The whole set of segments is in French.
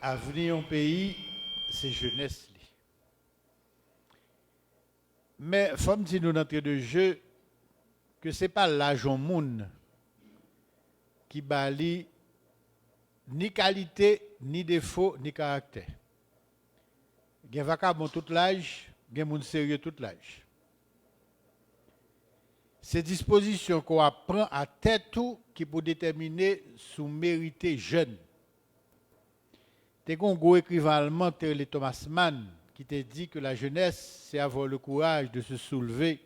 Avenir un pays, c'est jeunesse. Mais il faut me dire d'entrée de jeu que ce n'est pas l'âge au monde qui bali ni qualité, ni défaut, ni caractère. Il y a des vacabons tout l'âge, il y a des gens sérieux tout l'âge. Ces dispositions qu'on apprend à tête tout qui pour déterminer sous mérité jeune. T'es un gros écrivain allemand, Thomas Mann, qui t'a dit que la jeunesse, c'est avoir le courage de se soulever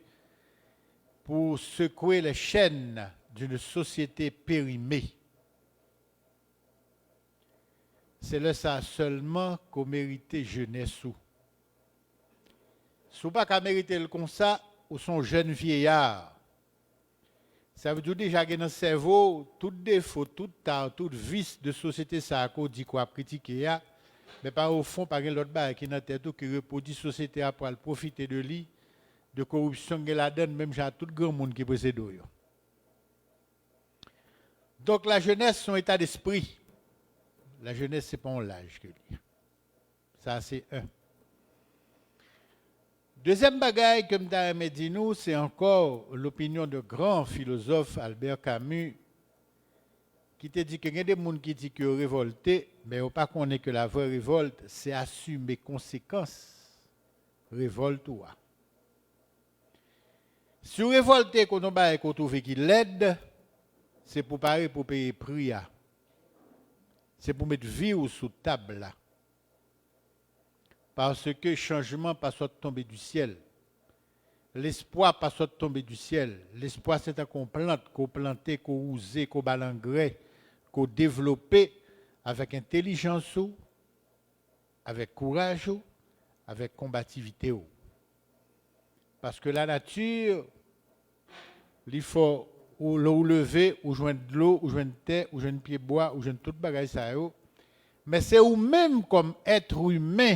pour secouer les chaînes d'une société périmée. C'est là ça seulement qu'on mérite jeunesse. Si vous pas qu'à mériter le comme ça, ou son jeune vieillard. Ça veut dire déjà que dans le cerveau, tout défaut, tout tard, tout vice de société, ça a dit quoi critiquer, mais pas au fond, par l'autre bas qui est dans la tête qui reproduit la société pour profiter de lui, de corruption qu'elle a donne, même à tout grand monde qui possède. Donc la jeunesse, son état d'esprit. La jeunesse, ce n'est pas un l'âge que lui. Ça, c'est un. Deuxième bagaille que je dit nous, c'est encore l'opinion de grand philosophe Albert Camus qui te dit qu'il y a des gens qui disent qu'ils sont révoltés, mais on ne pas connaît que la vraie révolte, c'est assumer conséquences. Révolte ou pas. Si vous révoltez qu'on trouve qu'il l'aide, c'est pour parer pour payer prix. C'est pour mettre vie sous table. Parce que changement pas soit tomber du ciel. L'espoir pas soit tomber du ciel. L'espoir c'est qu'on plante, qu'on planter, qu'on use, qu'on balangrer, qu'on développe avec intelligence, avec courage, avec combativité. Parce que la nature, il faut ou lever, ou joindre de l'eau, ou joindre terre, ou joindre pied bois, ou joindre toute bagaille ça. Mais c'est vous-même comme être humain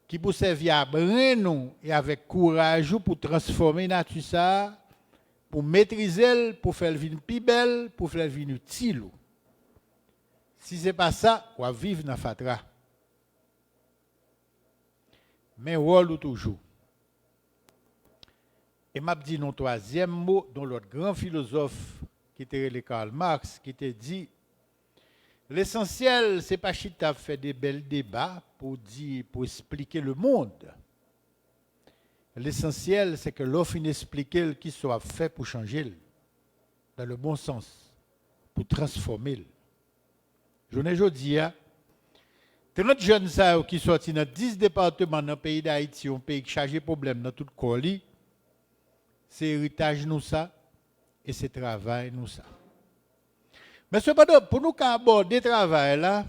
qui peut servir à nous et avec courage pour transformer la nature ça, pour maîtriser elle, pour faire vivre plus belle, pour faire vivre utile. Si ce n'est pas ça, on va vivre dans la fatra. Mais rôle toujours. Et m'a dit non troisième mot dont l'autre grand philosophe qui était Karl Marx qui t'a dit l'essentiel c'est pas chita fait des belles débats pour expliquer le monde. L'essentiel c'est que l'offre inexpliquée qui soit fait pour changer dans le bon sens, pour transformer. Je ne dis pas, notre jeunes qui sortent dans 10 départements dans le pays d'Haïti, un pays qui charge de problèmes dans tout le colis, c'est héritage nous ça et c'est travail nous ça. Mais cependant, pour nous aborder le travail là,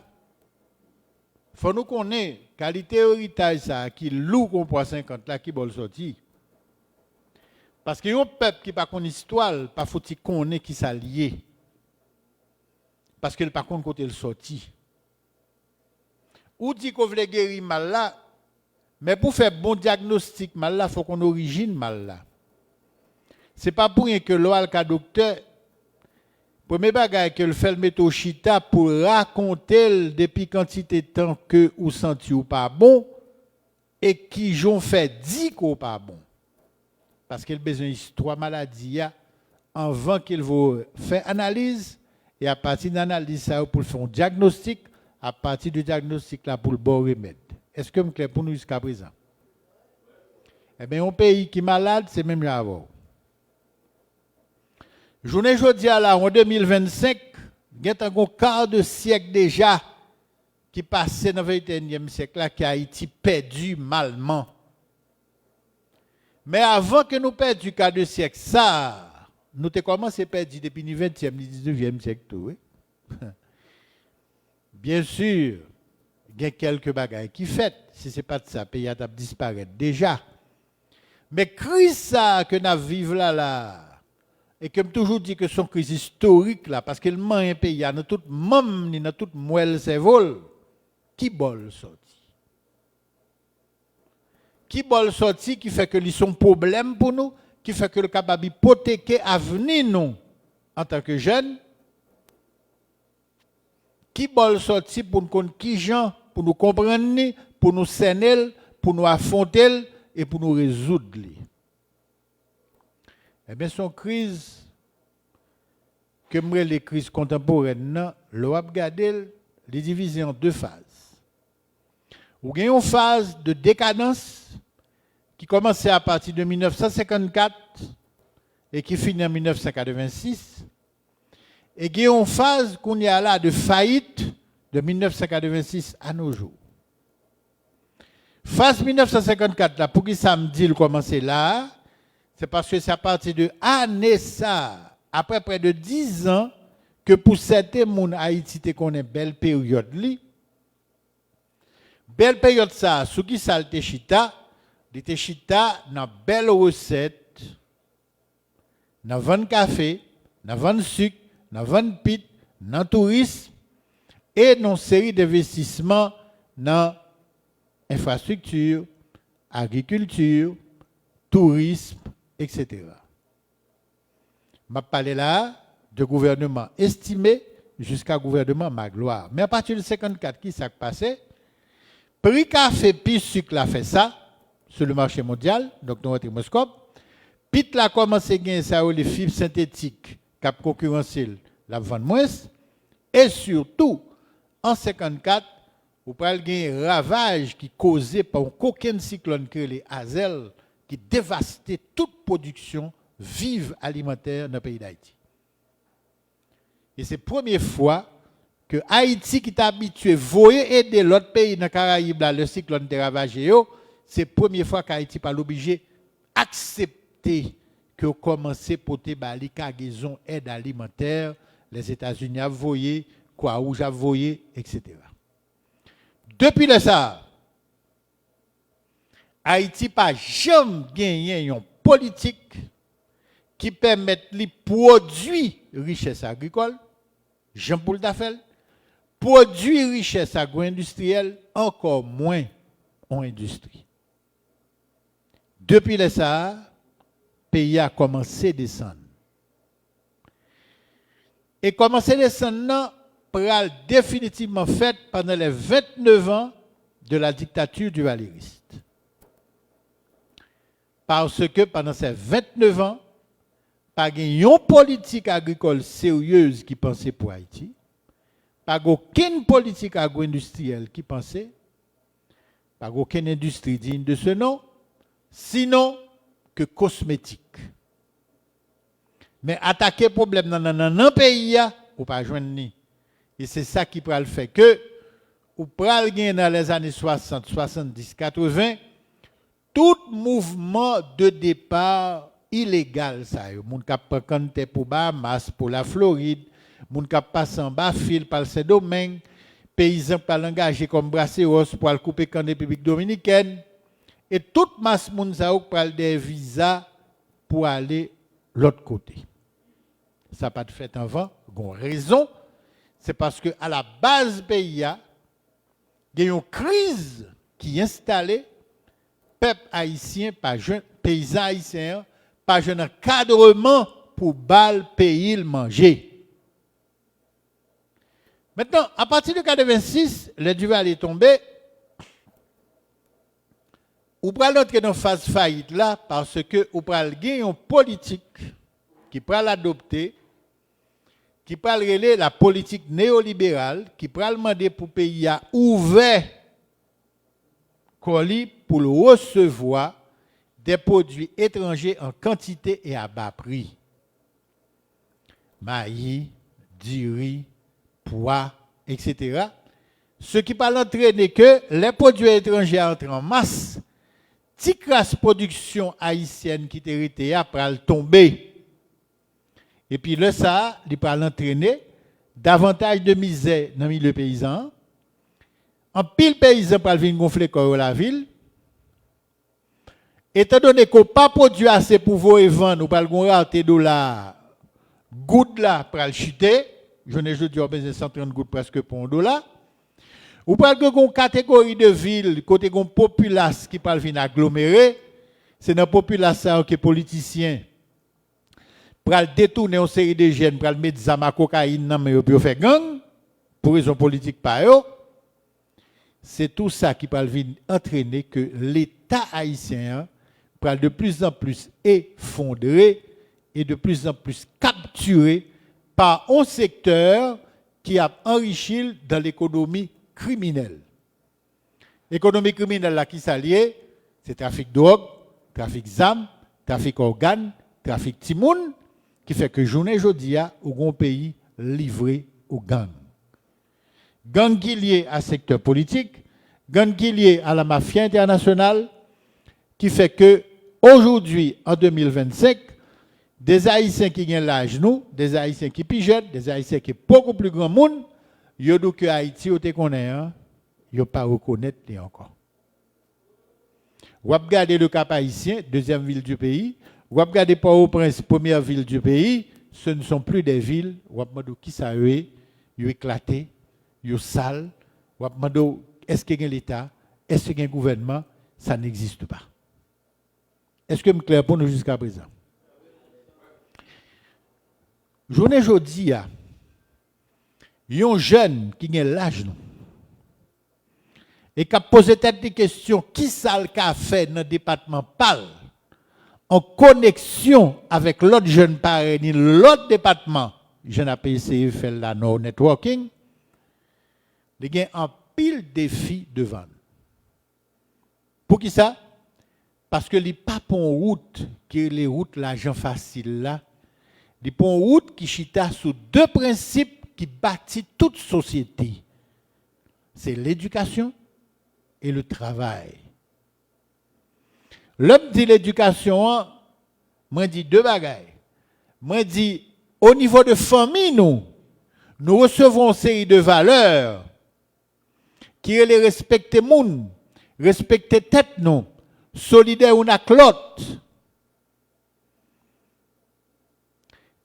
il faut nous connaître qualité héritage ça qui lourd qu'on prend 50 là qui bol sorti. Parce qu'il y a un peuple qui pas connaît histoire, pas faut qu'il connaît qui ça lié. Parce qu'il pas connaît côté le sorti. Ou dit qu'on veut guérir mal là, mais pour faire bon diagnostic mal là, faut qu'on origine mal là. C'est pas pour rien que l'oral ka docteur premier bagage que le fait le mettre au chita pour raconter depuis quantité de temps que ou senti ou pas bon et qui j'ont fait dit qu'on pas bon. Parce qu'il a besoin d'histoire maladie avant qu'il va faire analyse et à partir d'analyse ça pour faire un diagnostic, à partir du diagnostic là pour le bon remède. Est-ce que c'est clair pour nous jusqu'à présent? Eh bien, un pays qui est malade, c'est même avant. Journée jeudi à la en 2025, il y a un quart de siècle déjà qui passait dans le 21e siècle là, qui a été perdu malement. Mais avant que nous perdions le quart de siècle, ça, nous avons commencé à perdre depuis le 20e, le 19e siècle. Oui? Bien sûr, il y a quelques bagailles qui fait. Si ce n'est pas de ça, le pays a disparu déjà. Mais crise ça que nous vivons là, et que je toujours dis que son crise historique là, parce qu'il manque un pays, dans tout même, dans toute moelle cerveau, qui bol sorti. Qui bol sorti, qui fait que ils sont problème pour nous, qui fait que le capable hypothéquer l'avenir nous en tant que jeunes, qui bol sorti pour nous connaître qui gens, pour nous comprendre, pour nous cerner, pour nous affronter et pour nous résoudre. Eh bien, son crise, que les crises contemporaines, l'on a regardé, les divisées en deux phases. Ou il y a une phase de décadence qui commençait à partir de 1954 et qui finit en 1986. Et il y a une phase qu'on y a là de faillite de 1986 à nos jours. Phase 1954, là, pour qui ça me dit commencer là, c'est parce que c'est à partir de année ça, après près de 10 ans, que pour certains moun Haïti qu'on une belle période li. Belle période ça, sous qui ça le chita, le chita dans belle recette, dans vente café, dans vente sucre, dans vente pit, dans tourisme et dans série d'investissements dans infrastructure, agriculture, tourisme, etc. Je parle là de gouvernement estimé jusqu'à gouvernement Magloire. Mais à partir de 54, qui s'est passé? Prix café puis sucre l'a fait ça sur le marché mondial, donc dans notre thermoscope. Pit l'a commencé à gagner ça les fibres synthétiques qui ont concurrencé la vente moins. Et surtout, en 54, vous pouvez gagner un ravage qui causé par un coquin cyclone que les Hazel qui dévastait toute production vive alimentaire dans le pays d'Haïti. Et c'est la première fois que Haïti, qui est habitué à voyer aider l'autre pays dans les Caraïbes, le cyclone de ravagé, c'est la première fois qu'Haïti pas obligé d'accepter que commencer à porter les cargaisons aide alimentaire, les États-Unis a voyé, Croix-Rouge a voyé, etc. Depuis le ça, Haïti n'a jamais gagné une politique qui permet de produire richesse agricole, Jean Paul Dafel, produire richesse agro-industrielle, encore moins en industrie. Depuis le Sahara, le pays a commencé à descendre. Et commencer à descendre, pral définitivement fait pendant les 29 ans de la dictature du valériste. Parce que pendant ces 29 ans, pas une politique agricole sérieuse qui pensait pour Haïti, pas aucune politique agro-industrielle qui pensait, pas aucune industrie digne de ce nom, sinon que cosmétique. Mais attaquer le problème dans un pays, ou pas joindre ni. Et c'est ça qui peut le faire que, ou pral gagner dans les années 60, 70, 80, tout mouvement de départ illégal, ça y est. Moun kap prendre pour Bahamas, pour la Floride, moun kap passe en bas fil par ces domaines, paysans par l'engager comme Brasseros pour couper en République dominicaine, et toute masse moun sa ou pral des visas pour aller l'autre côté. Ça n'a pas de fait avant, gon raison, c'est parce que à la base pays, il y a une crise qui est installée, peuple haïtien, pas jeune, paysans haïtiens, pas jeune encadrement pour bal pays le manger. Maintenant, à partir de 86, le duval est tombé. Ou pral entrer dans phase faillite là parce que ou pral gagner une politique qui pral adopter, qui pral relayer la politique néolibérale, qui pral demander pour pays à ouvert colis pour recevoir des produits étrangers en quantité et à bas prix. Maïs, du riz, pois, etc. Ce qui va entraîner que les produits étrangers entrent en masse, si la production haïtienne qui était après tomber. Et puis le ça, il va entraîner davantage de misère dans le milieu paysan. En pile paysan va venir gonfler corps la ville. Étant donné qu'on pas produit assez pour vendre, ou pas le rater $, goutte là pour le chuter. Je ne dis pas besoin 130 gouttes presque pour $1. Ou pas que une catégorie de ville, côté une populace qui parle venir agglomérer, c'est dans la population que les politiciens pour détourner une série de jeunes pour mettre des cocaïne dans mais pour faire gang. pour raison politique par eux, c'est tout ça qui va entraîner que l'État haïtien va de plus en plus effondré et de plus en plus capturé par un secteur qui a enrichi dans l'économie criminelle. L'économie criminelle là qui s'allie, c'est trafic de drogue, trafic d'armes, trafic d'organes, trafic timoun, qui fait que journée jodia au grand pays livré aux gangs. Gang qui lié à secteur politique, gang qui lié à la mafia internationale, qui fait que aujourd'hui, en 2025, des Haïtiens qui ont l'âge nous, des Haïtiens qui pigettent, des Haïtiens qui sont beaucoup plus grand monde, ils disent que Haïti, ils connaissent, ils ne pas reconnaître encore. Vous regardez le Cap haïtien, deuxième ville du pays, vous regardez Port-au-Prince, première ville du pays, ce ne sont plus des villes, vous regardez qui ça est, ils sont éclatés, ils sont sales, vous regardez est-ce qu'il y a l'État, est-ce qu'il y a un gouvernement, ça n'existe pas. Est-ce que je me clair pour nous jusqu'à présent? Journée aujourd'hui, il y a un jeune qui a l'âge nous et qui a posé des questions qui ça a fait dans le département PAL en connexion avec l'autre jeune parrain, l'autre département, jeune APCE fait la no networking, il y a un pile défi devant. Pour qui ça? Parce que les pas pour route, qui est les routes l'argent facile là, les pour route qui chita sous deux principes qui bâtissent toute société. C'est l'éducation et le travail. L'homme dit l'éducation, moi dit deux bagailles. Moi dit au niveau de famille nous recevons une série de valeurs qui est les respecter moun, respecter tête nous, solidaire ou avec l'autre.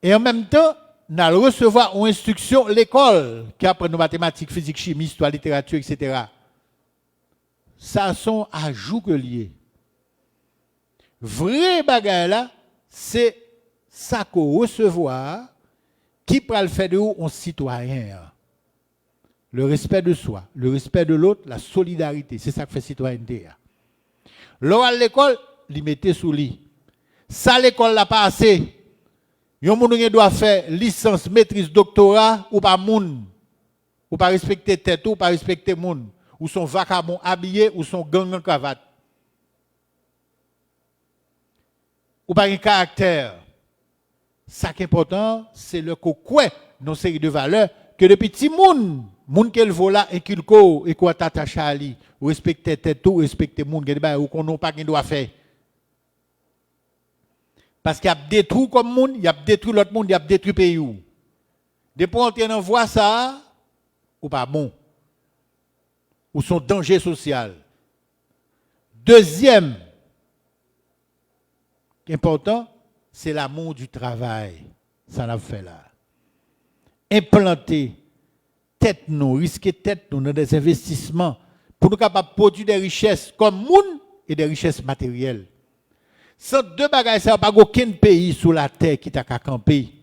Et en même temps, nous allons recevoir une instruction l'école qui apprend nos mathématiques, physique, chimie, histoire, littérature, etc. Ça sont ajouts que liés. Vrai bagage là, c'est ça qu'on recevoir qui peut le faire de nous un citoyen. Le respect de soi, le respect de l'autre, la solidarité, c'est ça que fait citoyenneté. L'oral à l'école, il mettait sous lit. Ça l'école l'a pas assez. Yon moun doit faire licence, maîtrise, doctorat ou pas moun. Ou pas respecter tête ou pas respecter moun. Ou son vacabon habillé ou son gang en cravate. Ou pas un caractère. Ça qui est important, c'est le kokoué dans série de valeurs que depuis petit moun qu'elle vola et qu'il ko et quoi t'attache à lui, respecter tête ou respecter moun ou qu'on n'a pas qu'il doit faire. Parce qu'il y a détruit comme monde, il y a détruit l'autre monde, il y a détruit le pays. Depuis qu'on envoie ça, ou pas bon. Ou son danger social. Deuxième, important, c'est l'amour du travail. Ça l'a fait là. Implanter tête nous, risquer tête nous dans des investissements pour nous capables de produire des richesses comme monde et des richesses matérielles. Sans deux bagages, ça n'a pas aucun pays sur la terre qui t'a qu'à camper.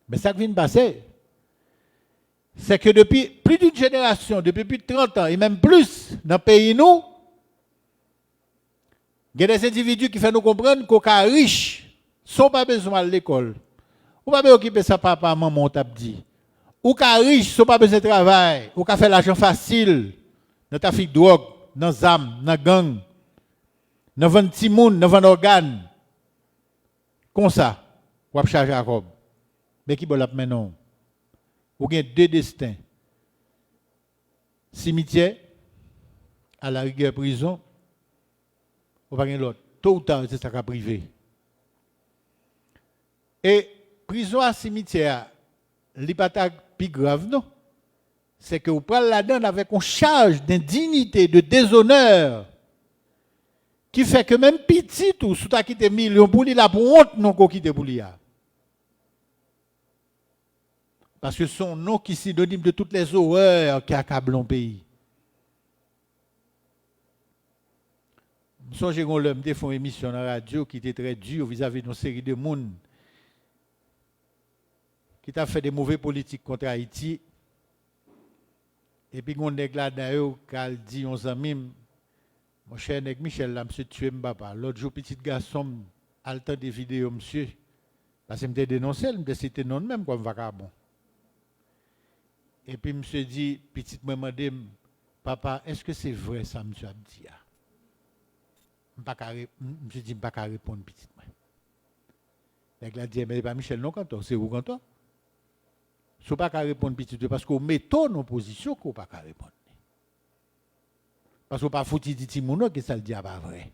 Mais ça qui vient de passer, c'est que depuis plus d'une génération, depuis plus de 30 ans, et même plus, dans le pays, nous, il y a des individus qui font nous comprendre qu'aux cas riches, ne sont pas besoin de l'école. Ou pas besoin occuper sa papa, maman, on t'a dit. Ou cas riches, ne sont pas besoin de travail. Ou cas faire l'argent facile, dans le trafic de drogue, dans les armes, dans les gangs. Dans 20 moun, dans 20 organes. Comme ça, ou charge Jacob. Mais qui bon maintenant? Ou bien deux destins. Cimetière, à la rigueur prison, ou pas l'autre. Tôt ou tard, c'est ça qui a privé. Et prison à cimetière, l'hypothèque plus grave, non? C'est que vous prenez là-dedans avec une charge d'indignité, de déshonneur, qui fait que même petit tout, sous ta quitté million pour lui, là, pour honte, non, qu'on quitte pour lui. Parce que son nom qui est synonyme de toutes les horreurs qui accablent le pays. Songez qu'on l'homme fait une émission dans la radio qui était très dure vis-à-vis d'une série de monde qui t'a fait des mauvais politiques contre Haïti. Et puis, on nèg là d'ailleurs, qui dit, on s'amime, mon cher nèg Michel, là, monsieur tué papa. L'autre jour, petit garçon, a le temps des vidéos, monsieur. Parce que je me dénoncé, je me cité non même comme vagabond. Et puis, monsieur dit, petit me demandé, papa, est-ce que c'est vrai ça, monsieur a dit? Monsieur dit, je ne peux pas répondre, petit. Il a dit, mais pas Michel, non, quand c'est vous, quand on? Je ne peux pas répondre, petit, parce qu'on met en position qu'on ne peut pas répondre. Parce qu'on ne peut pas foutre dit mon que ça le dit pas vrai.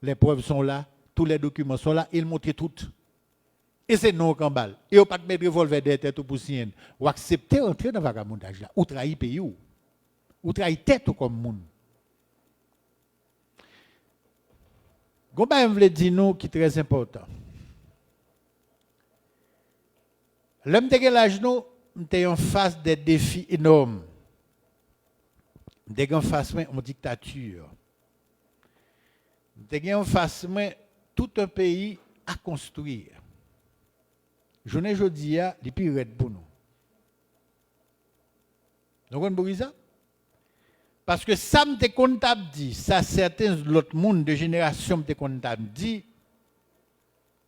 Les preuves sont là, tous les documents sont là, ils montrent tout. Et c'est non qu'en balle. Et on ne peut pas mettre revolver des têtes pour sienne. Ou accepter d'entrer dans le vagabondage là. Ou trahir pays ou trahir tête comme monde. Gomba veut dire nous qui est très important. L'homme de l'âge nous était en face des défis énormes. Des en face en dictature. Des en face tout un pays à construire. Je ne dis pas, les plus raides pour nous. Vous comprenez ça? Parce que ça me te comptable dit, ça certains l'autre monde de génération me te comptable dit,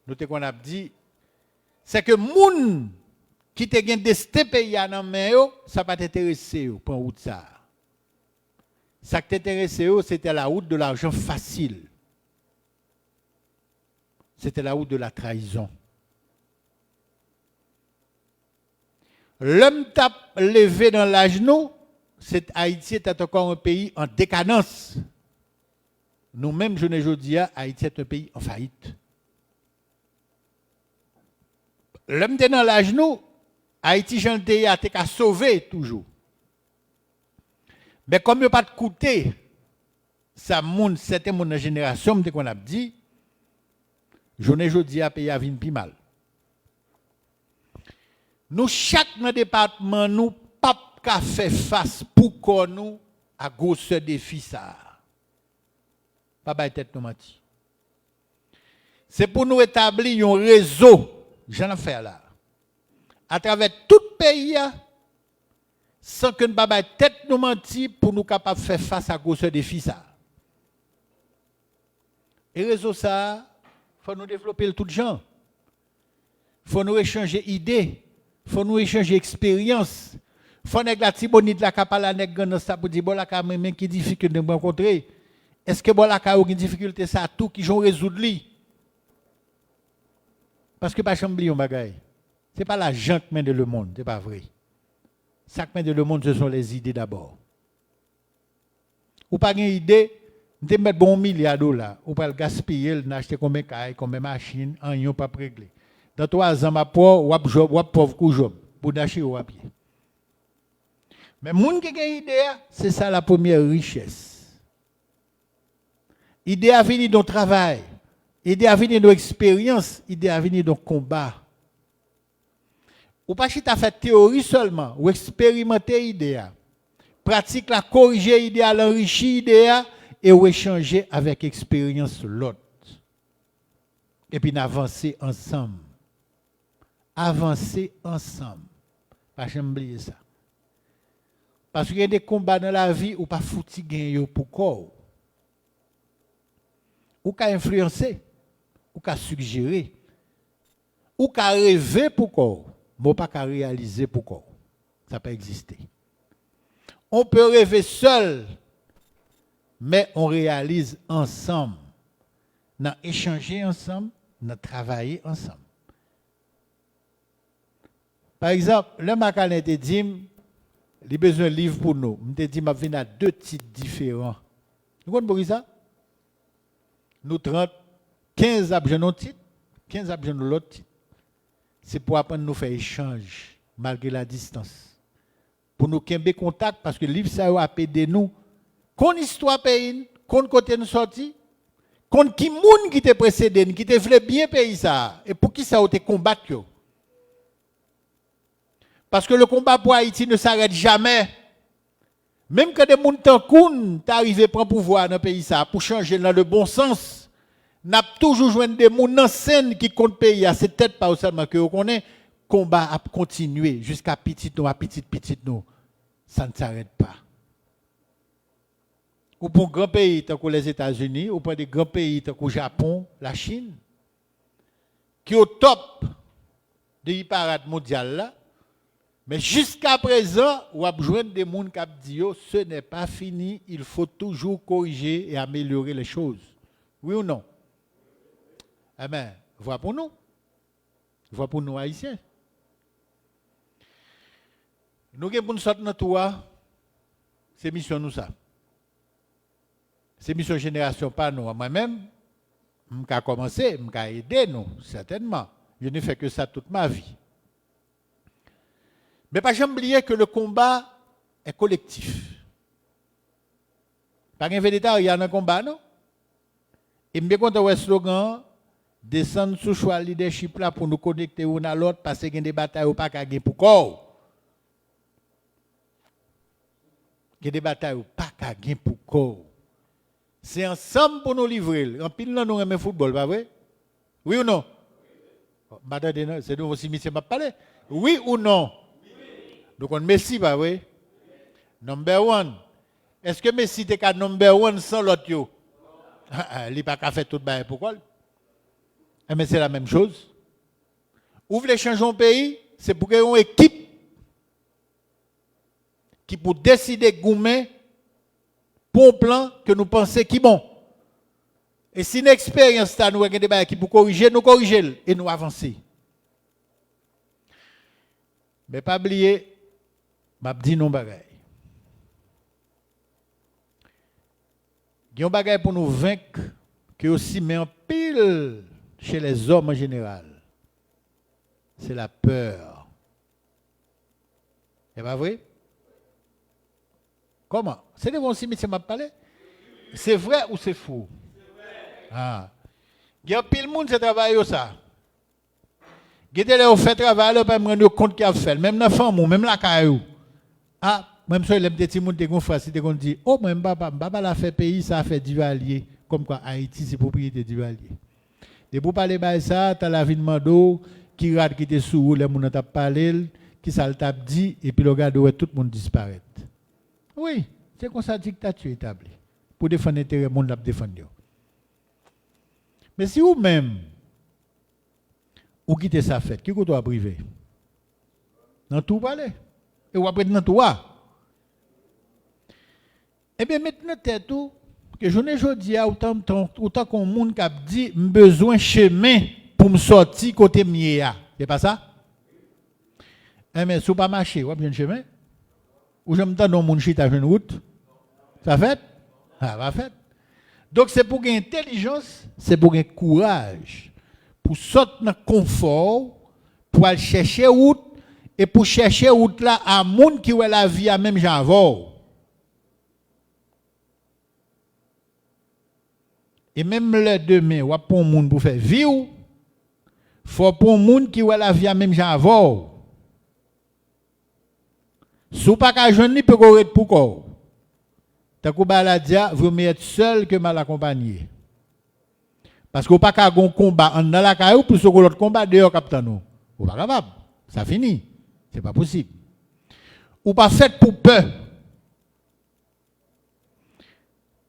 nous te comptable dit, c'est que monde qui te gagne de ce pays dans main ça pas t'intéresser pour route ça. Ça qui t'intéressait c'était la route de l'argent facile. C'était la route de la trahison. L'homme t'a levé dans l'âge nous, Haïti est encore un pays en décadence. Nous-mêmes, je ne dis pas, Haïti est un pays en faillite. L'homme est dans l'âge nous, Haïti, j'en ai à sauver toujours. Mais comme il n'y a pas de coûter, ça monte, certains de la génération, qu'on a dit, je ne dis pas, pays à venir plus mal. Nous, chaque département, nous, pas fait face pour qu'on nous à cause ce défi ça. Pas de tête nous menti. C'est pour nous établir un réseau, j'en ai fait là, à travers tout le pays, sans que nous pas tête nous menti pour nous capables de faire face à cause ce défi ça. Et réseau ça, il faut nous développer le tout gens. Il faut nous échanger idées, il faut nous échanger expériences. Faut nèg la tibonite la kapala nèg ganda ça pour dire bon la ka même qui difficulté de rencontrer. Est-ce que bon la ka une difficulté ça tout qui j'ont résoudre li? Parce que pas chambli on bagaille. C'est pas la gente qui mène le monde, c'est pas vrai. Ça qui mène le monde ce sont les idées d'abord. Ou pas une idée, de mettre bon $1 ou pas le gaspiller, n'acheter combien caille, combien machine, en yon pas réglé. Dans 3 ans ma pauvre coup job pour d'acheter au pied. Mais les gens qui ont une idée, c'est ça la première richesse. Idée à venir dans le travail, idée à venir dans l'expérience, idée à venir dans le combat. Ou pas si tu as fait théorie seulement, ou expérimenter l'idée, pratique la corriger l'idée, l'enrichir l'idée, et ou échanger avec expérience l'autre. Et puis avancer ensemble. Avancer ensemble. Pas jamais oublier ça. Parce qu'il y a des combats dans la vie où pas fouti gagner pour corps. Ou qu'à influencer, ou qu'à suggérer, ou qu'à rêver pour corps, mais pas qu'à réaliser pour corps. Ça peut exister. On peut rêver seul, mais on réalise ensemble. On a échangé ensemble, on a travaillé ensemble. Par exemple, le Macané te dit, il a besoin de livre pour nous. Je te dis, je viens à 2 titres différents. Vous comprenez ça? Nous 30, 15 abjons de titre, 15 abjons de l'autre titre. C'est pour apprendre à nous faire échange, malgré la distance. Pour nous qu'il contact, parce que le livre, ça a aidé nous. Qu'on histoire pays, qu'on côté nous sorti, qu'on qui moun qui te précédé, qui te voulait bien pays ça, et pour qui ça a été combattu. Parce que le combat pour Haïti ne s'arrête jamais. Même que des gens t'arrivent à prendre pouvoir dans le pays ça, pour changer dans le bon sens, n'a toujours joué des gens en scène qui comptent pays à cette tête pas seulement que vous connaissez combat a continué jusqu'à petit nous, à petit nous. Ça ne s'arrête pas. Ou pour un grand pays tant que les États-Unis, ou pour des grands pays tant que le Japon, la Chine, qui est au top de l'hyparade mondiale là, mais jusqu'à présent, on a besoin des gens qui disent ce n'est pas fini, il faut toujours corriger et améliorer les choses. Oui ou non? Eh bien, voilà pour nous. Voilà pour nous Haïtiens. Nous avons une sorte de toi, c'est mission nous ça. C'est mission génération pas nous. Moi-même, je vais commencer, je vais aider nous, certainement. Je ne fais que ça toute ma vie. Mais pas jamais oublier que le combat est collectif. Pas un véritable, il y a un combat, non? Et bien quand on a un slogan, descendre sous choix leadership là pour nous connecter l'un à l'autre parce qu'il y a des batailles ou pas qu'à pour corps. Il y a des batailles ou pas qu'à pour corps. C'est ensemble pour nous livrer. En pile, nous aimons le football, pas vrai? Oui ou non? C'est nous aussi, monsieur m'a parlé. Oui ou non? Donc on Messi, pas vrai? Number one. Est-ce que Messi était qu'à number one sans l'autre yo? Il n'a pas qu'à faire tout le bail. Pourquoi? Mais c'est la même chose. Vous voulez changer un pays, c'est pour qu'il y ait une équipe qui pour décider goumer pour un plan que nous pensons qui est bon. Et si une expérience nous avons des bails qui pour corriger, nous corriger et nous avancer. Mais pas oublier, je dis non bagaille. Il y a un bagaille pour nous vaincre qui aussi met en pile chez les hommes en général. C'est la peur. C'est pas vrai? Comment? C'est de bon si monsieur m'a parlé? C'est vrai ou c'est faux? Ah. Il y a pile monde qui travaille ça. Il y a des fait travail, pas me rendre compte qu'il a fait. Même dans la femme, même la caillou. Ah, même si les petits monde qui ont fait, ils ont dit, oh, moi, papa l'a fait pays, ça a fait Duvalier. Comme quoi Haïti, c'est propriété Duvalier. Et pour parler de ça, tu as la vie de Mando, qui rate qui était sous, les gens ont parlé, qui ça t'a dit, et puis le gars, tout le monde disparaît. Oui, c'est comme ça la dictature établie. Pour défendre l'intérêt, le monde l'a défendu. Mais si vous-même, vous quittez sa fête, qui vous doit priver? Dans tout palais. Et vous après dans tout. Eh bien, maintenant, c'est tout. Que je ne dis pas autant qu'on monde qui a dit besoin de chemin pour me sortir côté mien. C'est pas ça? Eh bien, si vous pas marcher, vous avez un chemin? Ou je me donne dans mon chita une route? Ça fait? Ah, va fait. Donc, c'est pour gagner intelligence, c'est pour gagner courage. Pour sortir dans le confort, pour aller chercher route, et pour chercher route là à monde qui a la vie à même j'avais. Et même le demain, ou pour un monde pour faire vivre, faut pour un monde qui a la vie à même j'avais. Si vous n'avez pas jeune, peut être pour quoi? Tant que baladia, vous mieux être seul que mal accompagné. Parce que vous n'avez pas un combat dans la caillou pour ce que l'autre combat dehors capitaine. Vous n'êtes pas capable. Ça finit. Ce n'est pas possible. Ou pas fait pour peur.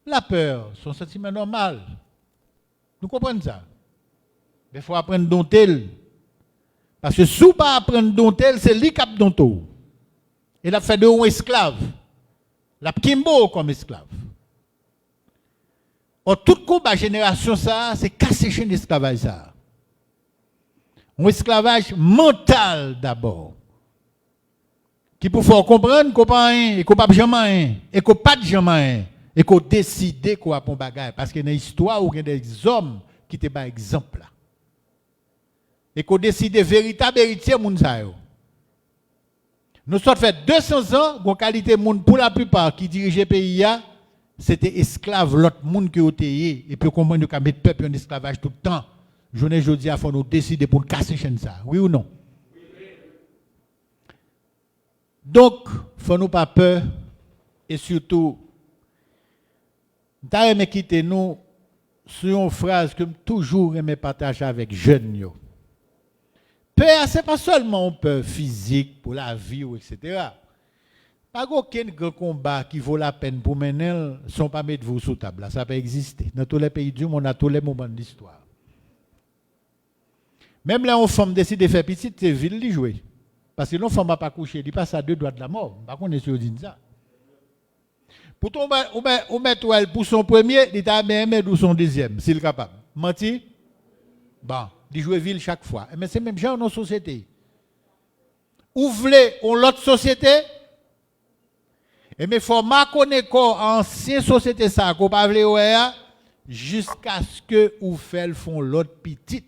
La peur, c'est un sentiment normal. Nous comprenons ça. Mais il faut apprendre dont elle. Parce que si vous ne pas apprendre dont elle, c'est lui qui a dont tout. Il a fait de un esclave. La Kimbo comme esclave. Or, tout combat génération, ça, c'est casser chez l'esclavage. Ça. Un esclavage mental d'abord. Qui pour faire comprendre qu'on pas un, et qu'on pas jamais et qu'on pas jamais et qu'on décide qu'on a un bagage. Parce que dans l'histoire, il y a des hommes qui te par exemple là. Et qu'on décide véritable héritier Mounsayo. Nous sommes fait 200 ans, qu'on qualité monde pour la plupart qui dirigeaient le pays, c'était esclave, l'autre monde qui était et puis comment nous mettre le peuple en esclavage tout le temps. Je ne dis pas, il faut nous décider pour nous casser chaîne ça. Oui ou non? Donc, il ne faut nous pas peur et surtout, nous quitter nous sur une phrase que je toujours aimé partager avec jeunes. peur, ce n'est pas seulement une peur physique pour la vie, etc. Pas aucun grand combat qui vaut la peine pour mener, ne sont pas mettre vous sous table. Ça peut exister. Dans tous les pays du monde, à tous les moments de l'histoire. Même là, on femme décide de faire petite, c'est ville de jouer. Parce que non, femme n'a pas couché, il passe à 2 doigts de la mort. Par contre, on est sur ça. Pour tomber, on met pour son premier, il t'a mis ou son deuxième, s'il est capable. Menti? Bon, il joue ville chaque fois. Mais c'est même genre dans nos sociétés. Ou voulez, on l'autre société? Et mais il faut marquer ancienne société ça, qu'on pas vle jusqu'à ce que ou fait font l'autre petite.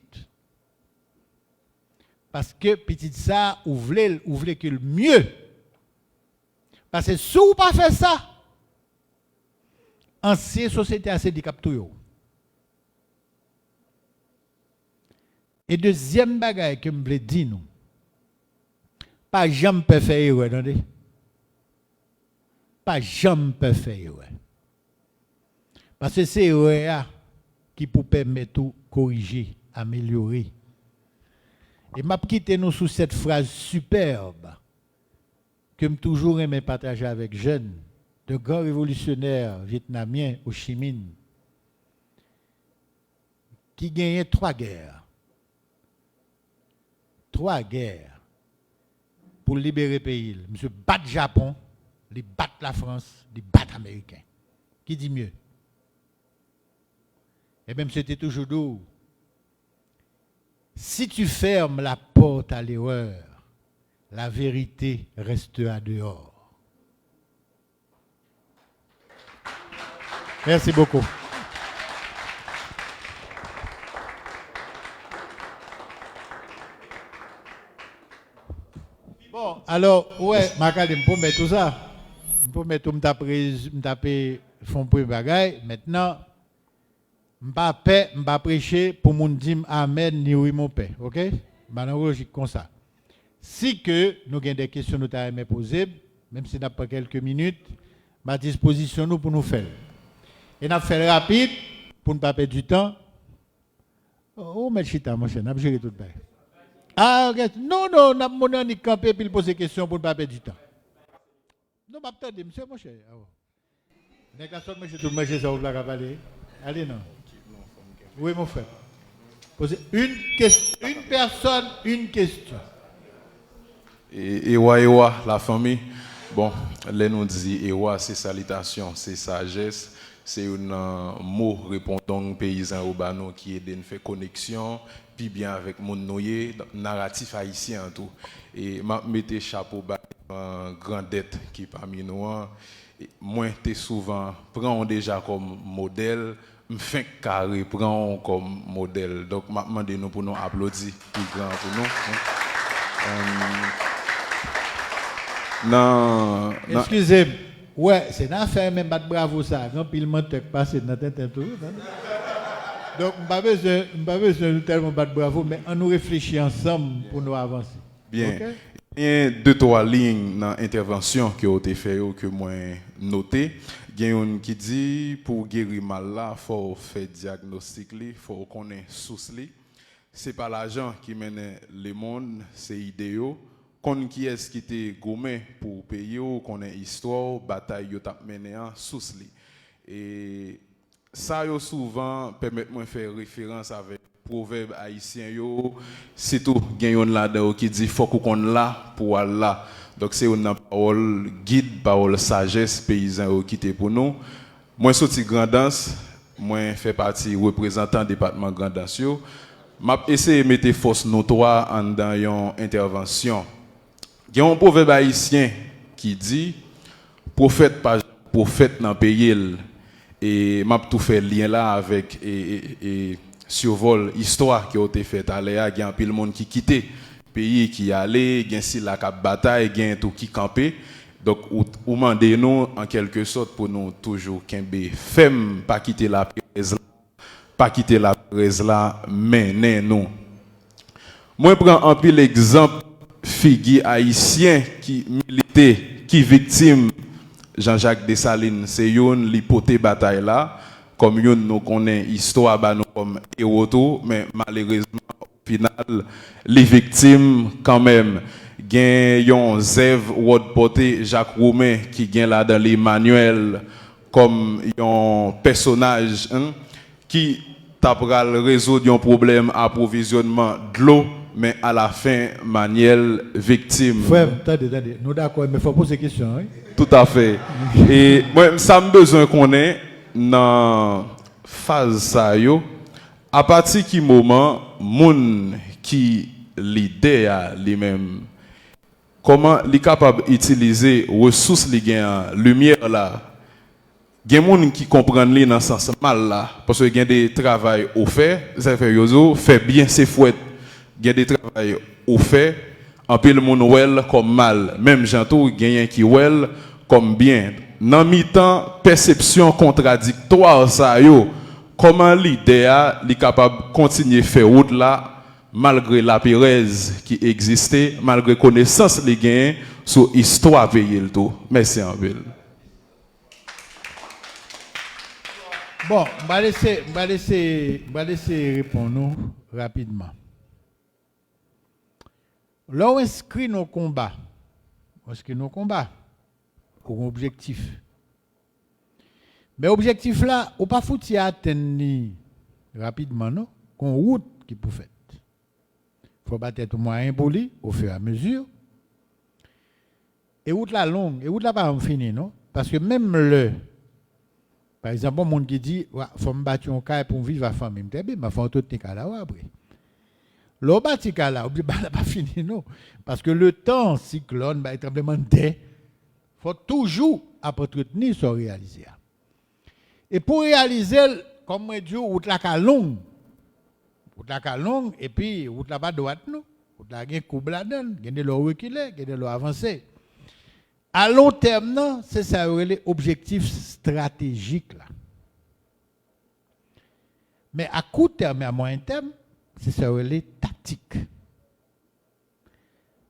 Parce que petite ça, ou voulez que le mieux. Parce que si vous pas fait ça, ancienne société a assez handicap tout yo. Et deuxième bagaille que me dire nous, pas jamais peut faire erreur, attendez. Pas jamais peut faire erreur. Parce que c'est erreur qui peut permettre de corriger, améliorer. Et m'a quitté nous sous cette phrase superbe que me toujours aimé partager avec jeunes, de grands révolutionnaires vietnamiens Ho Chi Minh, qui gagnaient 3 guerres. 3 guerres pour libérer le pays. Monsieur bat le Japon, les battre la France, les battre l'Américain. Qui dit mieux? Et même c'était toujours doux. Si tu fermes la porte à l'erreur, la vérité restera dehors. Merci beaucoup. Bon, alors, ouais, Macadam, pour mettre tout ça, pour mettre tout me font pour bagaille. Maintenant, je ne pas prêcher pour mon dire Amen ni oui mon père. OK? Maintenant, logique comme ça. Si que nous avons des questions nous t'avons poser, même si nous n'avons pas quelques minutes, ma disposition nous pour nous faire. Et nous fait rapide pour ne pas perdre du temps. Oh, mais chita, mon cher, nous avons géré tout le temps. Ah, non, nous avons campé pour poser des questions pour ne pas perdre du temps. Non, je m'attendais, monsieur, mon cher. D'accord, monsieur, tout le monde, ça ouvre la cavalerie. Allez, non. Oui, mon frère. Posez une personne, une question. Ewa, la famille. Bon, là nous dit Ewa, c'est salutation, c'est sagesse. C'est un mot répondant paysan urbano qui aide à faire connexion, puis bien avec mon noyer, narratif haïtien tout. Et m'a mettez chapeau bas en grande dette qui parmi nous. Moi, t'es souvent prend déjà comme modèle, m'fin carré prend comme modèle. Donc m'a demandé nous pour nous applaudir plus grand pour nous. Non. Excusez-moi. Ouais, c'est une affaire même battre bravo ça. Quand pile menteur passe dans tête tout. Donc on pas besoin de tellement battre bravo, mais on nous réfléchit ensemble pour nous avancer. Bien. Okay? Il y a 2-3 lignes dans l'intervention qui ont été faites que moi noté. Il y a une qui dit pour guérir mal là, faut faire diagnostic, faut connaître source li. C'est pas l'argent qui mène le monde, c'est idéal. Qu'on qui est-ce qui était gommé pour payer ou qu'on ait histoire bataille yo t'a mené en source li. Et ça yo souvent permet moi faire référence avec proverbe haïtien yo, c'est tout gagne là-dedans qui dit faut qu'on là pour Allah. Donc c'est une parole guide, parole sagesse paysan qui était pour nous. Moi sorti grandance, moi fait partie représentant département grandance yo. M'a essayé mettre force notoire dans une intervention. Il y a un proverbe haïtien qui dit prophète pas prophète dans pays et m'a tout fait lien là avec et survol histoire qui a été faite à l'air, il y a un pile monde qui quitté pays qui allait, il y a si la cap bataille, il y a tout qui campé. Donc ou mandez nous en quelque sorte pour nous toujours kembe femme pas quitter la presse là mais nous. Moi prends un pile exemple figure haïtien qui milité, qui victime Jean-Jacques Dessalines, c'est une l'hypothèse bataille là, comme nous connaissons histoire bah nous comme héros mais malheureusement final, les victimes quand même. Gen yon Zev Ward Porté, Jacques Roumain qui gen là dans les manuels comme un personnage hein, qui tapera résoudre un problème approvisionnement de l'eau mais à la fin manuel victime. Frère, attendez, nous d'accord, mais il faut poser question. Hein? Tout à fait. Et moi, ça me besoin qu'on ait dans phase ça yo. À partir qui moment, moun qui l'idée à lui-même, comment il est capable d'utiliser ressources li gen lumière là. Il y a des gens qui comprennent dans le sens mal là, parce qu'il y a des travail au fait, ça fait yozo, fait bien ses fouettes. Il y a des travail au fait, en pile monde well comme mal, même jantou gagne qui well comme bien. Dans mi-temps perception contradictoire ça yo, comment l'idée est capable de continuer faire route là malgré la Pérez qui existait, malgré connaissance les gains sur histoire payer le tout. Merci en ville. Bon, je vais laisser répondre nous rapidement. Là, on inscrit nos combats. On inscrit nos combats pour un objectif. Mais l'objectif là, on ne peut pas foutre à atteindre rapidement, non? Qu'on route qui peut faire. Il faut battre tout moyen pour lui au fur et à mesure. Et route la longue, et route la pas fini, non? Parce que même par exemple, un monde qui dit, il faut me battre un cas pour vivre à famille. Très bien, mais il faut tout le cas là après. Le bâti cas là, il pas fini, non? Parce que le temps, cyclone, tremblement de terre, il faut toujours entretenir ce réaliser. Et pour réaliser, comme je dis, route la longue. Route la longue, et puis route la pas droite, non? Route la gen coupe la donne, gen de l'eau reculer, gen de l'eau avancer. À long terme, non, c'est ça l'objectif stratégique là. Mais à court terme et à moyen terme, c'est ça les tactiques.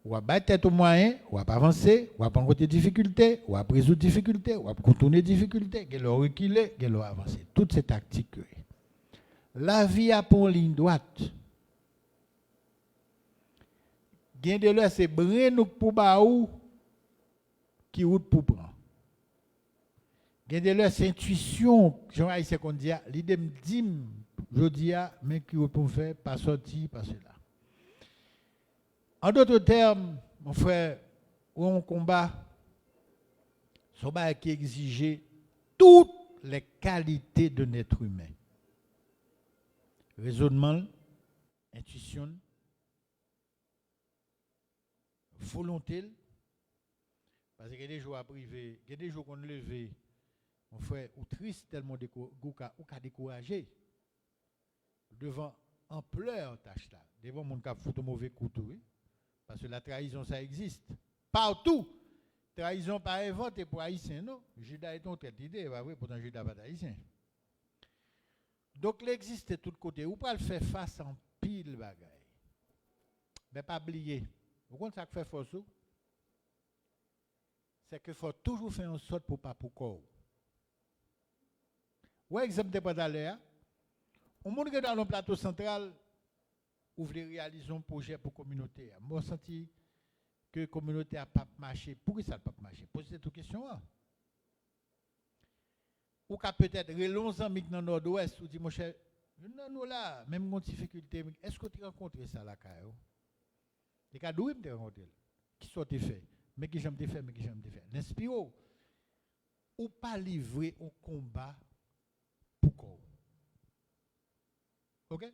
On va battre tête au moyen, on va avancer, on va prendre des difficultés, on va résoudre des difficultés, on va contourner des difficultés, on va reculer, on va avancer. Toutes ces tactiques. La vie a pour ligne droite. Gain de là, c'est brin pour baou qui route pour prendre. Gain de là, c'est intuition. Jean-Haïtien qu'on dit, l'idée me dit, je dis, mais qui route pour faire, pas sortir, pas cela. En d'autres termes, mon frère, où on combat, ce qui exige toutes les qualités de l'être humain. Raisonnement, intuition, volonté. Parce qu'il y a des jours à priver, il y a des jours qu'on levé, mon frère, ou triste tellement ou découragé devant ampleur tâche là. Devant mon cap foutu mauvais couteau, oui? Parce que la trahison ça existe partout. Trahison pas inventée pour haïtien non. Judas est une tête d'idée, pas vrai, pourtant Judas pas haïtien. Donc, il existe de tous côtés. Ou pas le faire face en pile bagaille. Mais pas oublier. Vous comprenez ça que fait force? C'est qu'il faut toujours faire en sorte pour pas pour corps. Ouais, exemple de pas d'aller. On montre que dans le plateau central, ouvre réaliser un projet pour la communauté. Moi, je senti que la communauté n'a pas marché. Pourquoi ça n'a pas marché? Posez cette question. Ou qu'à peut-être relons amis dans le nord-ouest, ou dit mon cher, non, là, même mon difficulté, est-ce que tu as rencontré ça là, Kayo? Les cas d'où tu as rencontré? Qui sont fait? Mais qui j'aime te faire, mais qui j'aime te faire? N'inspire ou pas livrer un combat pour quoi? Ok?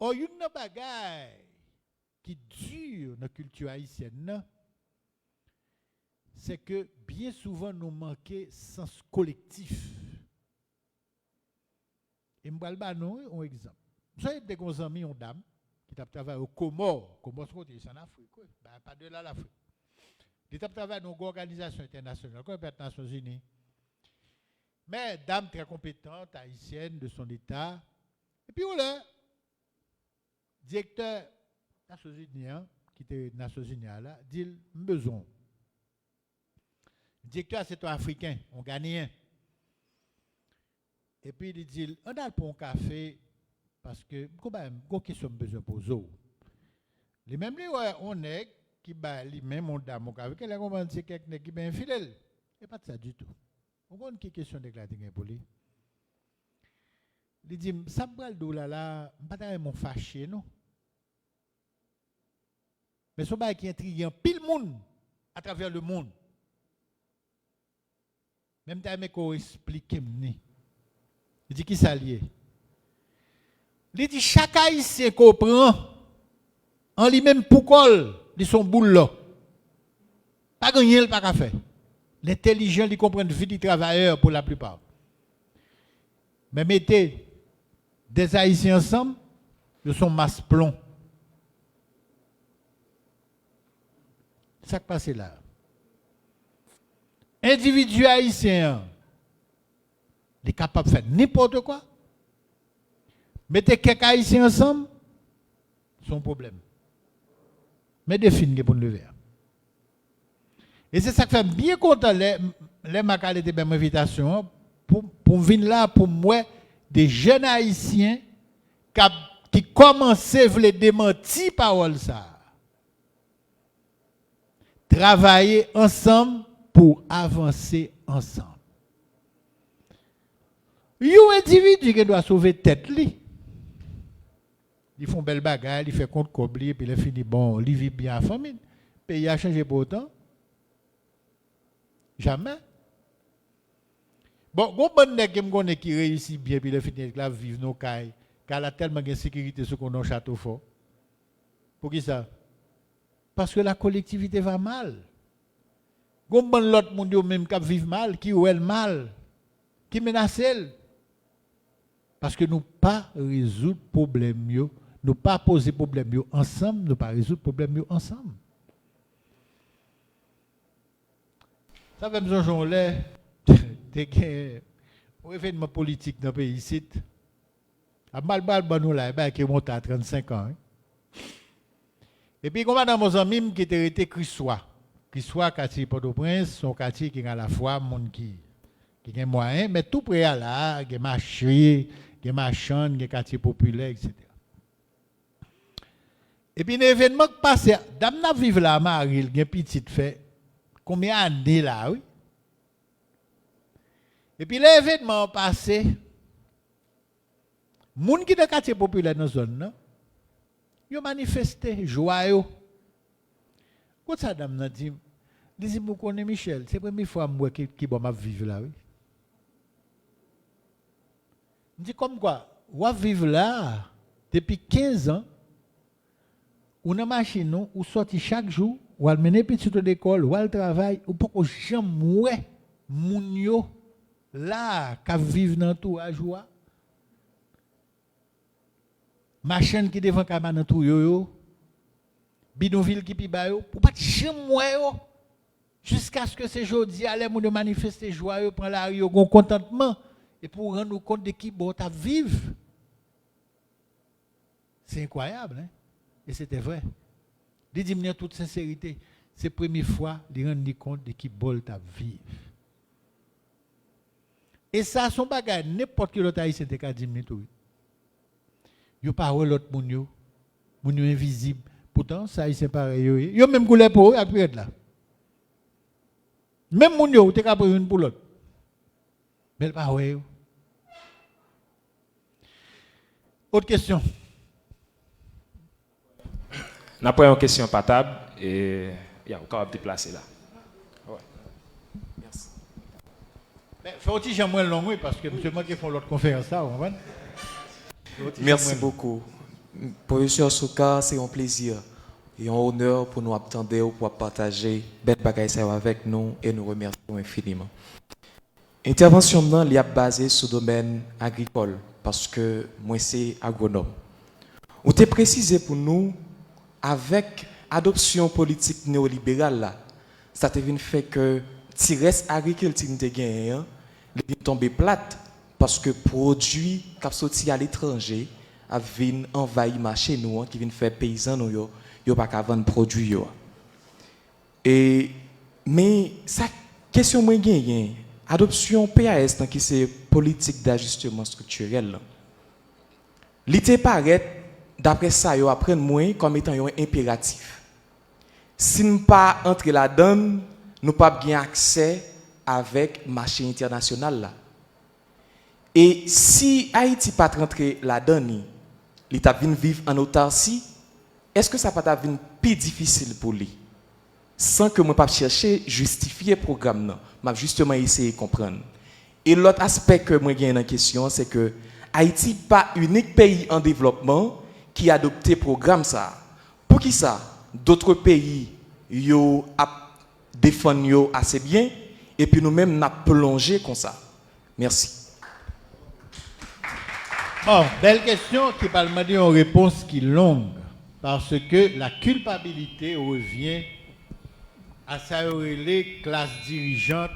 Or, il y a une bagaille qui dure dans la culture haïtienne, c'est que bien souvent nous manquons sens collectif. Et je vais vous un exemple. Vous savez, des grands amis, une dame qui a travaillé au Comores. Comores, c'est en Afrique. Pas de là, l'Afrique. Il a travaillé dans une organisation internationale, comme les Nations Unies. Mais dame très compétente, haïtienne de son État. Et puis, voilà, directeur des Nations Unies, qui était des Nations Unies, là, dit besoin. Le directeur, c'est un Africain, un Ghanéen. Et puis, il dit, on a pour un café, parce que quand même, une question besoin de poser. Les mêmes on est qui bat les mêmes on dame avec elle comment c'est quelqu'un qui est infidèle. Et pas de ça du tout. On a une question de clarifier pour lui. Il dit ça bral do là, pas mon fâché non. Mais ce bail qui intrigue pile monde à travers le monde. Même t'as aimé qu'on explique m'ni. Il dit qui ça lié. Il dit chaque haïtien comprend en lui-même pour col de son boule là. Pas gagner pas qu'à faire. L'intelligent il comprend vie du travailleur pour la plupart. Mais mettez des haïtiens ensemble, ils sont masse plomb. C'est ça qui passe là. Individu haïtien, il est capable de faire n'importe quoi. Mettez quelques haïtiens ensemble, son problème. Mais définissez pour le lever. Et c'est ça qui fait bien content les macales étaient bien invitation pour venir là pour moi des jeunes haïtiens qui commençaient à démentir parole ça. Travailler ensemble pour avancer ensemble. Il y a un individu qui doit sauver tête li. Ils font belle bagarre, ils font compte cobli, puis ils finissent bon, ils vivent bien à la famille. Le pays a changé pour autant. Jamais. Bon, bon nèg qui réussit bien, puis il finit là vivre nos cailles, car il a tellement de sécurité sur qu'on a château fort. Pour qui ça? Parce que la collectivité va mal. Bon l'autre monde même qui vivent mal, qui ou elle mal, qui menace elle. Parce que nous pas résoudre problème, nous pas poser problème ensemble, nous pas résoudre problème ensemble. Ça fait besoin Jean là, un événement politique dans le pays ici. À mal nous là, qui monte à 35 ans. Et puis, comme dans mon ami qui était resté Crissois, quartier Port-au-Prince, son quartier qui est à la fois monde qui a moyen, mais tout près à là, qui est marché, qui est marchand, qui est quartier populaire, etc. Et puis, un événement qui passe, dame n'a vivre là, Marie, qui est petite fait, combien d'années là, oui? Et puis, l'événement passé, les gens qui sont dans le quartier populaire dans la zone, ils ont manifesté, joyeux. Quand ça, dame n'a dit, vous connaissez Michel, c'est la première fois que je vais vivre là, oui. Je dis comme quoi, on vivre là, depuis 15 ans, on a une machine, on sortit chaque jour, on a mené petit à l'école, on a le travail, on peut jamais moun yo là, qui vivent dans tout à joie. Machine qui devant caméra dans tout yo, bidonville qui pi ba yo, pour pas jamais yo. Jusqu'à ce que ces jodi allez moun manifester joie yo, prend la rue yo, contentement et pour rendre compte de qui bon ta vivre. C'est incroyable, hein? Et c'était vrai. Il dit en toute sincérité, c'est la première fois de rendre compte de qui bon ta vivre. Et ça, son bagage, n'importe qui l'autre haïtien te ka di tout. Yo parole l'autre moun yo invisible. Pourtant, ça c'est pareil yo même couleur pour eux après là. Même moun yo te ka prendre une pour l'autre. Mais pas ouais. Autre question. N'a pas une question pas table et il y a encore déplacer là. Ouais. Merci. Mais faut aussi j'aimerais long oui parce que monsieur moi qui font l'autre conférence là, on va. Merci beaucoup. Professeur Souka, c'est un plaisir et un honneur pour nous attendre pour partager belle bagaille avec nous et nous remercions infiniment. Intervention maintenant est basée sur le domaine agricole parce que moi c'est agronome. On t'a précisé pour nous avec adoption politique néolibérale là, ça te vient fait que si reste agriculture te gagne, il tombe plate parce que produits qui sorti à l'étranger viennent envahir marché nous qui viennent faire paysans nous yo pas qu'à vendre produits yo. Et mais ça question moi gagne adoption PAS qui c'est politique d'ajustement structurel. L'idée paraît, d'après ça, yo apprendre moins comme étant un impératif. Si nous pas entrer là-dedans, nous pas bien accès avec le marché international là. Et si Haïti pas rentrer là-dedans, l'État vient vivre en autarcie, est-ce que ça pas devenir plus difficile pour lui? Sans que moi pas chercher justifier le programme non, m'a justement essayer de comprendre. Et l'autre aspect que moi gagne en question, c'est que Haïti pas unique pays en développement qui a adopté programme ça. Pour qui ça? D'autres pays yo a défend yo assez bien et puis nous-mêmes n'a plongé comme ça. Merci. Bon, belle question qui va demander une réponse qui est longue parce que la culpabilité revient à sa les classes dirigeantes,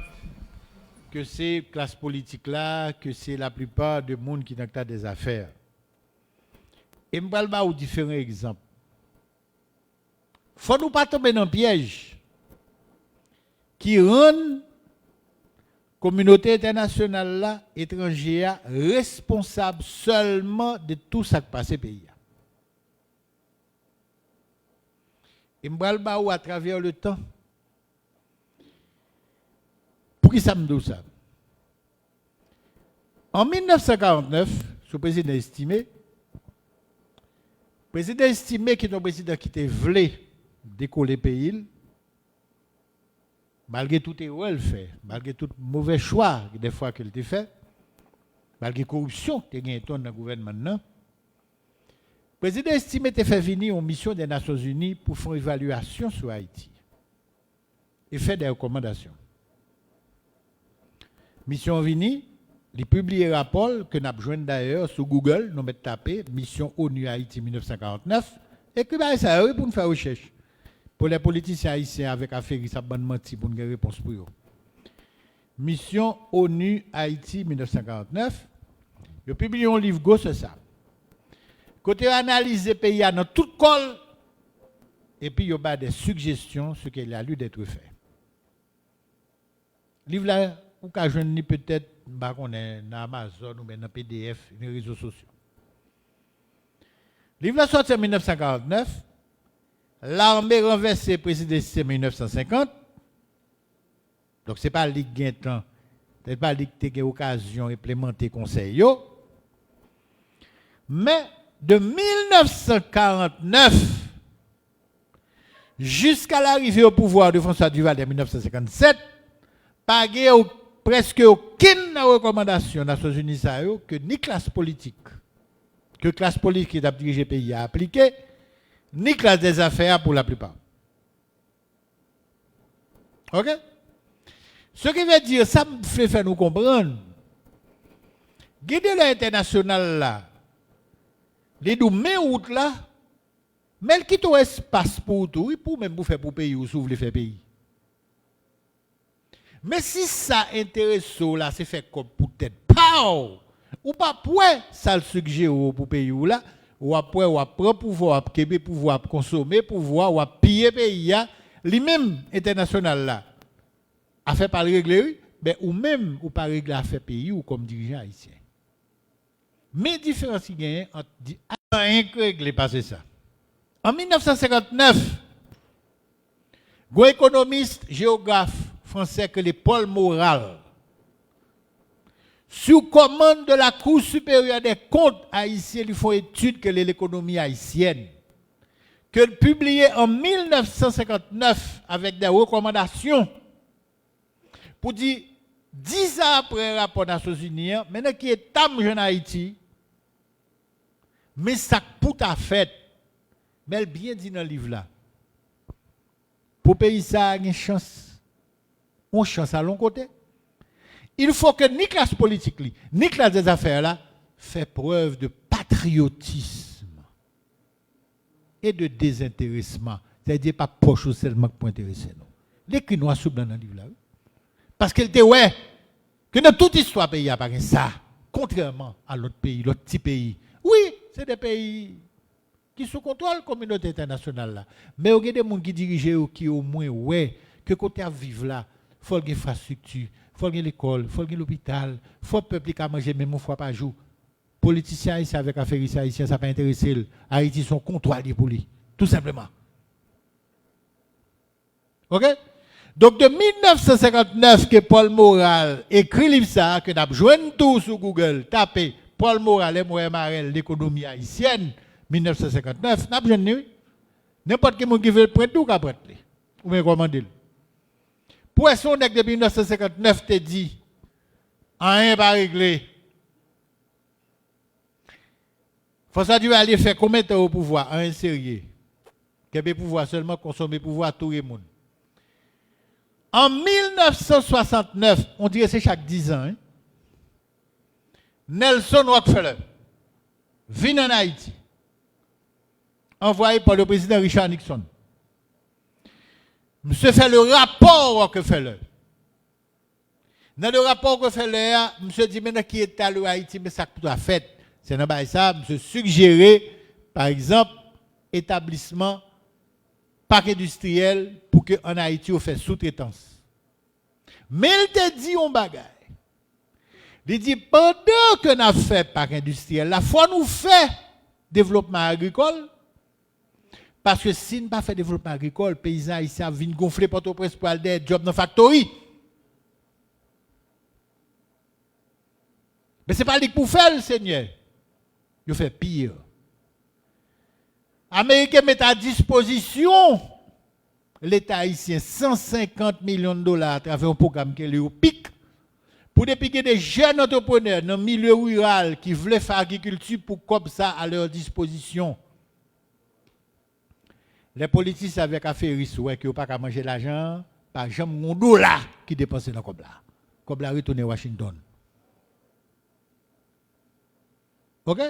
que c'est classe politique là, que c'est la plupart des monde qui ont des affaires. Et je vais vous différents exemples. Il ne faut nous pas tomber dans un piège qui rend la communauté internationale là, étrangère responsable seulement de tout ça qui passe au pays. Et je vais vous à travers le temps. Pour qui ça me dit ça? En 1949, ce président estimé qui est un président qui était voulu décoller le pays, malgré tout erreur fait, malgré tout mauvais choix des fois qu'il a fait, malgré la corruption qui a gagné dans le gouvernement. Le président estimé a fait venir une mission des Nations Unies pour faire une évaluation sur Haïti et faire des recommandations. Mission Vini, il publie un rapport que nous avons joint d'ailleurs sur Google, nous avons tapé Mission ONU Haïti 1949, et que ça pour nous faire recherche. Pour les politiciens haïtiens avec affaire, ça va mentir pour nous avoir une réponse pour eux. Mission ONU Haïti 1949, il publie un livre go sur ça. Côté analyse le pays dans tout col, et puis il y a des suggestions sur ce qu'il a lieu d'être fait. Le livre là, ou qu'à joindre peut-être dans Amazon ou dans PDF, dans les réseaux sociaux. Le livre sorti en 1949, l'armée renversée président en 1950. Donc ce n'est pas lui qui a temps, ce n'est pas lui qui a eu l'occasion d'implémenter le conseil. Mais de 1949 jusqu'à l'arrivée au pouvoir de François Duvalier en 1957, pas presque aucune recommandation des Nations Unies que ni classe politique qui a dirigé le pays a appliqué, ni classe des affaires pour la plupart. OK? Ce qui veut dire, ça me fait faire nous comprendre, guider l'international là, les 12 mai août là, mais il quitte un espace pour tout, pour même pour faire pour pays ou s'ouvre les faire pays. Mais si ça intéresse là, c'est fait comme peut-être pas ou pas pour ça le suggère pour pays ou là, ou après ou prend pouvoir, kebe pouvoir consommer, pouvoir ou piller pays lui-même international là. A fait par régler, ben ou même ou pas régler à faire pays ou comme dirigeant haïtien. Mais différence qui gagne entre rien que régler passer ça. En 1959, un économiste géographe français que les Paul Morales, sous commande de la Cour supérieure des comptes haïtiens, ils font étude que l'économie haïtienne, que publié en 1959 avec des recommandations pour dire 10 ans après le rapport des Nations Unies, maintenant qui est en Haïti, mais ça pour ta fête, mais elle bien dit dans le livre là, pour pays ça a une chance. On chance à long côté. Il faut que ni classe politique, ni classe des affaires là, fait preuve de patriotisme et de désintéressement. C'est-à-dire pas poche seulement pour intéresser nous. Les Quinois sont dans le livre là. Parce qu'elle dit ouais, que dans toute histoire pays a pas ça, contrairement à l'autre pays, l'autre petit pays. Oui, c'est des pays qui sous contrôle de la communauté internationale là. Mais il y a des gens qui dirigent qui au moins ouais que côté à vivre là. Il faut une infrastructure, il faut l'école, il faut l'hôpital, il faut le peuple qui a mangé même une fois par jour. Politicien haïtien avec affaire haïtien, ça pas intéressé. Haïti son comptoir pour lui. Tout simplement. OK? Donc de 1959 que Paul Moral écrit livre ça, que n'a joint tout sur Google, tapez Paul Moral et Moïse Marel, l'économie haïtienne, 1959, n'a joint oui. N'importe qui qui veut prendre tout, prendre ou bien commander. Poisson depuis 1959 te dit, rien pas réglé. Faut ça Dieu aller faire combien de temps au pouvoir, un sérieux. Qu'il peut pouvoir seulement consommer pouvoir tout le monde. En 1969, on dirait c'est chaque 10 ans, hein? Nelson Rockefeller vient en Haïti, envoyé par le président Richard Nixon. Monsieur fait le rapport Rockefeller. Dans le rapport Rockefeller, monsieur dit maintenant qui est à Haïti, mais ça tout a fait. C'est dans ça, monsieur suggérer, par exemple, établissement parc industriel pour que en Haïti on fait sous-traitance. Mais il te dit un bagage. Il dit pendant que nous fait parc industriel, la fois nous fait développement agricole. Parce que si nous pas fait développement agricole, les paysans haïtiens viennent gonfler Port-au-Prince pour aller des jobs dans la factory. Mais ce n'est pas le pour faire le Seigneur. Il fait pire. Américains mettent à disposition l'État haïtien 150 millions de dollars à travers un programme qui est le PIC pour dépiquer des jeunes entrepreneurs dans le milieu rural qui veulent faire agriculture pour comme ça à leur disposition. Les politiciens avec affaires ouais qui n'ont pas qu'à manger l'argent, par exemple, mon dollar qui dépense dans le Kobla. Kobla retourne à Washington. OK?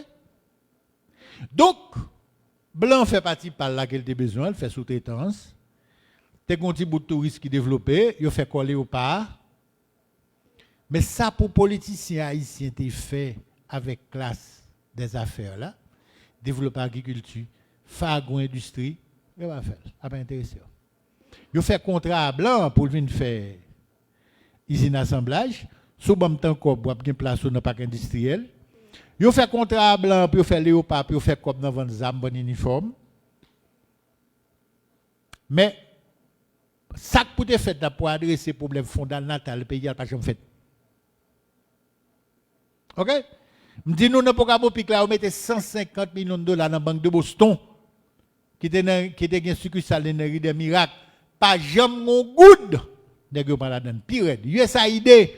Donc, Blanc fait partie par là qu'elle a besoin, elle fait sous-traitance. T'es un petit bout de touristes qui développé, il fait coller au pas. Mais ça, pour politiciens haïtiens, t'es fait avec classe des affaires là, développer l'agriculture, faire agro-industrie, il va faire, ça pas intéressé. Il fait contrat à Blanc pour venir faire usine d'assemblage, sous bon temps qu'on boit bien place dans le parc industriel. Yo fait contrat blanc pour faire léopard pour faire comme dans vendre zam bon uniforme. Mais ça pour te fait pour adresser problème fondamental le pays a pas jamais fait. OK? Me dit nous dans programme pic là on mettait 150 millions de dollars dans la banque de Boston qui était une succursale d'énergie des miracles pas jamais mon good nèg pas la donne pire. USAID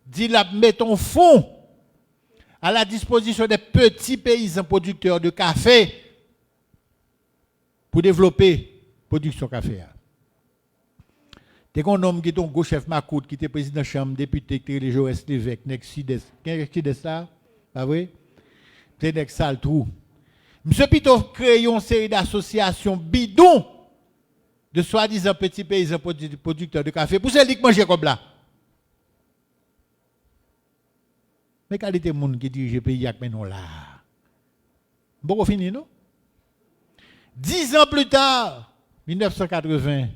dit la mettons fonds à la disposition des petits paysans producteurs de café pour développer la production de café. Tu as un homme qui est un gros chef Macoute, qui était président de la Chambre, député, qui était le Joël Lévesque, Nexides. Qui est ça? Pas vrai? C'est un sale trou. Monsieur Pito crée une série d'associations bidons de soi-disant petits paysans producteurs de café pour ceux qui mangent comme là. Mais qualité de monde qui dirige le pays avec nous là. Bon, fini, non? 10 ans plus tard, 1980,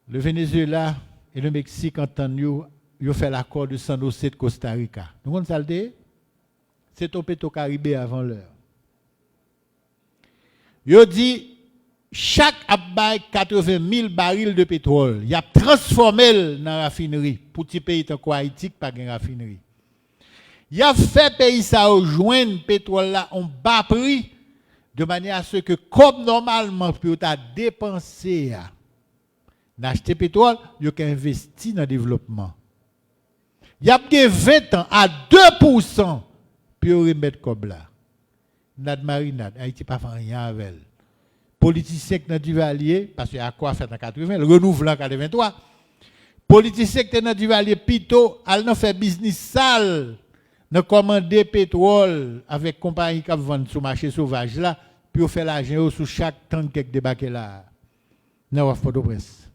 le Venezuela et le Mexique entendent, ils ont fait l'accord de San José de Costa Rica. Nous comprenez ça le dit? C'est au pétro Caribé avant l'heure. Ils ont dit, chaque abbaye 80 000 barils de pétrole, il a transformé dans la raffinerie. Pour petit pays comme Haïti, pas de raffinerie. Il a fait pays ça rejoindre le pétrole là en bas prix, de manière à ce que, comme normalement, pour dépenser, d'acheter pétrole, il a investi dans le développement. Il y a 20 ans à 2% pour remettre comme là. Nad marinade, Haïti pas fait rien avec elle. Politicien qui n'a dû allier, parce qu'il y a quoi fait en 80, le renouvelant en 83. Politicien qui n'a dû allier Pito, elle n'a fait business sale, n'a commandé pétrole avec compagnie qui vend sur le marché sauvage là, puis faire l'argent sur chaque tank qui débarqué là. N'a pas de presse.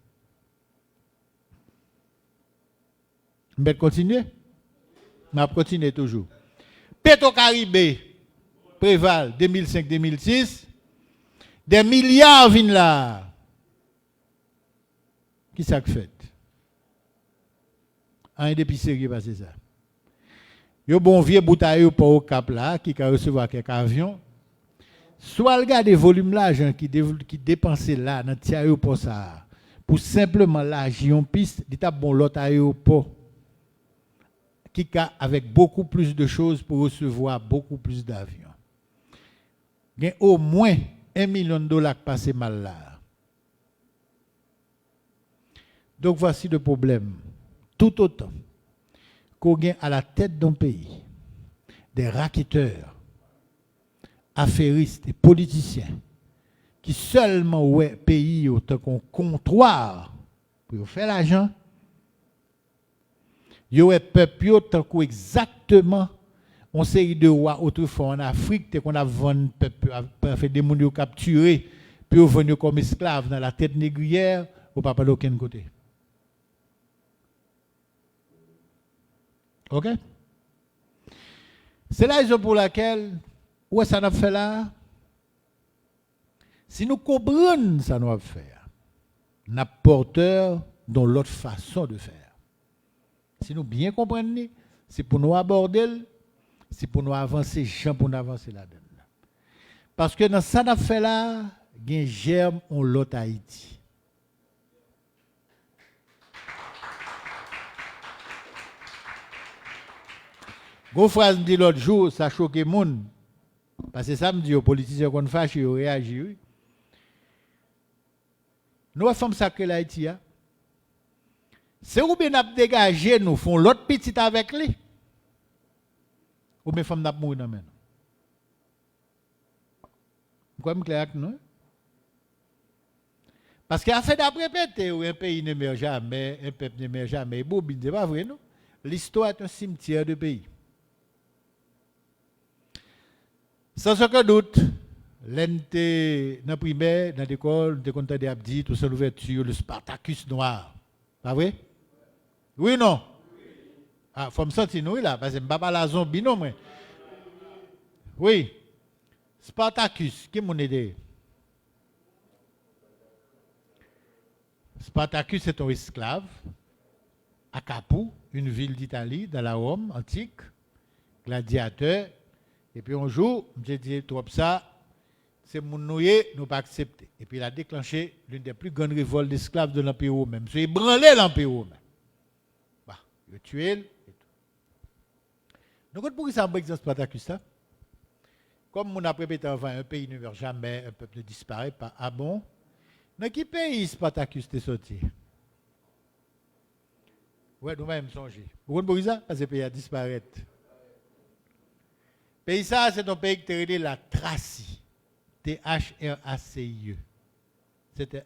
Je vais continuer? Je vais continuer toujours. Petro-Caribé, Préval, 2005-2006. Des milliards viennent là. Qui ça fait? Un depuis sérieux passé ça. Yo bon vieux boutaille pour au cap là qui va recevoir quelques avions. Soit regarder volume l'argent qui dépensé là dans petit aéroport ça pour simplement l'argent en piste, il t'a bon l'autre aéroport qui a avec beaucoup plus de choses pour recevoir beaucoup plus d'avions. Il y a au moins $1 million qui passent mal là. Donc voici le problème. Tout autant qu'on gagne à la tête d'un pays des racketteurs, affairistes et politiciens qui seulement ouais pays autant qu'on comptoir pour faire l'argent, yo est peuple autant qu'on exactement on série de rois autrefois en Afrique qu'on a vendu peuple fait des monde capturés puis venus comme esclaves dans la tête négrière au papa d'aucun côté. OK? C'est la raison pour laquelle, où ça n'a fait là? Si nous comprenons ça nous faire, nous sommes porteurs dans l'autre façon de faire. Si nous bien comprenons, c'est pour nous aborder, c'est pour nous avancer, pour nous avancer là-dedans. Parce que dans ça n'a fait là, il y a un germe en l'autre Haïti. Gon phrase me dit l'autre jour, ça choque le monde. Parce que ça me dit aux politiciens qu'on fâche, ils réagissent. Nous sommes sacrés l'Haïti. C'est où bien nous dégager, nous font l'autre petit avec lui. Ou bien femmes n'a mourir dans men. Pourquoi me clair non? Parce qu'à fait d'après répéter, un pays ne meurt jamais, un peuple ne meurt jamais. Bobine, c'est pas vrai, non? L'histoire est un cimetière de pays. Sans aucun doute, l'NT, dans la primaire, dans l'école, de compte d'Abdi, tout ça, l'ouverture, le Spartacus noir. Pas vrai? Oui ou non? Ah, il faut me sentir nous là, parce que je ne suis pas la zombie, non, mais. Oui. Spartacus, qui m'a aidé? Spartacus est un esclave à Capoue, une ville d'Italie, dans la Rome antique, gladiateur. Et puis un jour, j'ai dit trop ça, c'est mon noué, nous pas accepté. Et puis il a déclenché l'une des plus grandes révoltes d'esclaves de l'Empire romain. Il a ébranlé l'Empire romain. Bah, il a tué. Et tout. Donc, pourquoi ça me Spartacus ça? Comme on a répété avant, un pays ne meurt jamais, un peuple ne disparaît pas. Ah bon? Dans quel pays Spartacus est sorti? Oui, nous-mêmes songez. Vous comprenez ça? Parce que le pays a disparu. Pays ça, c'est un pays qui est la Thracie. Thracie.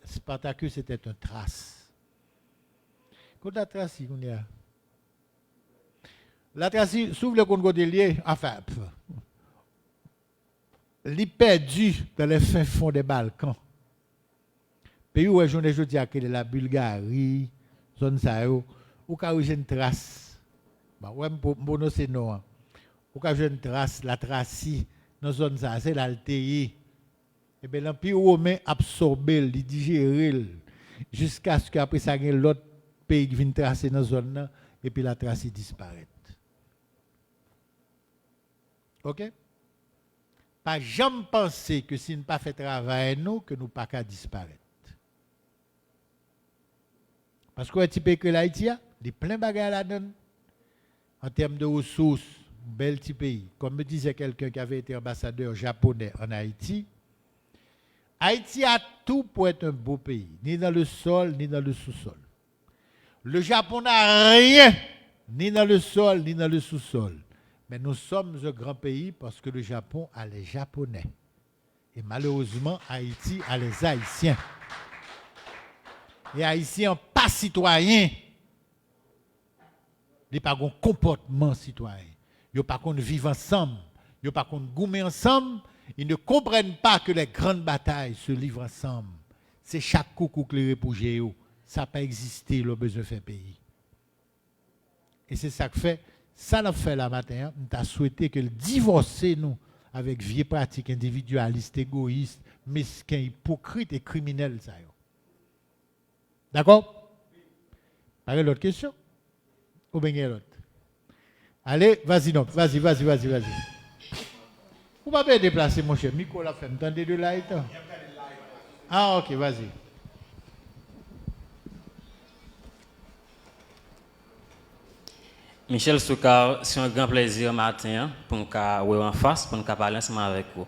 Spartacus était un Thrace. Quand la Thracie, on y a. La Thracie, s'ouvre le Congo de lié, enfin, il perdu dans les fins fonds des Balkans. Pays où je dis que la Bulgarie, zone ça, ou quand j'ai une trace, ouais, pour nous c'est non. Ou quand j'ai une trace, la Thracie, dans zone ça, c'est l'Altéie. Et bien l'Empire romain absorbé, il digéré, jusqu'à ce qu'après ça, il y ait l'autre pays qui vient tracer dans la zone, et puis la Thracie disparaît. OK? Pas jamais penser que si nous pas fait travail, nous, que nous pas qu'à disparaître. Parce qu'un petit pays que l'Haïti a, il y a plein de bagages là-dedans. En termes de ressources, un bel petit pays. Comme me disait quelqu'un qui avait été ambassadeur japonais en Haïti, Haïti a tout pour être un beau pays, ni dans le sol, ni dans le sous-sol. Le Japon n'a rien, ni dans le sol, ni dans le sous-sol. Mais nous sommes un grand pays parce que le Japon a les Japonais. Et malheureusement, Haïti a les Haïtiens. Et Haïtiens pas citoyens. Ils n'ont pas de comportement citoyen. Ils n'ont pas de vivre ensemble. Ils n'ont pas de goumer ensemble. Ils ne comprennent pas que les grandes batailles se livrent ensemble. C'est chaque coucou que les réfugiés. Ça n'a pas existé, le besoin de faire pays. Et c'est ça que fait. Ça l'a fait la matin, on a souhaité que le divorcer nous avec vieilles pratiques individualistes, égoïstes, mesquins, hypocrites et criminels. D'accord? Par l'autre question? Ou bien l'autre? Allez, vas-y, non. Vas-y. Vous ne pouvez pas déplacer, mon cher. Micro, la femme. Tendez de là et tout. Ah, ok, vas-y. Michel Soukar, c'est un grand plaisir matin pour nous voir en face, pour nous parler ensemble avec vous.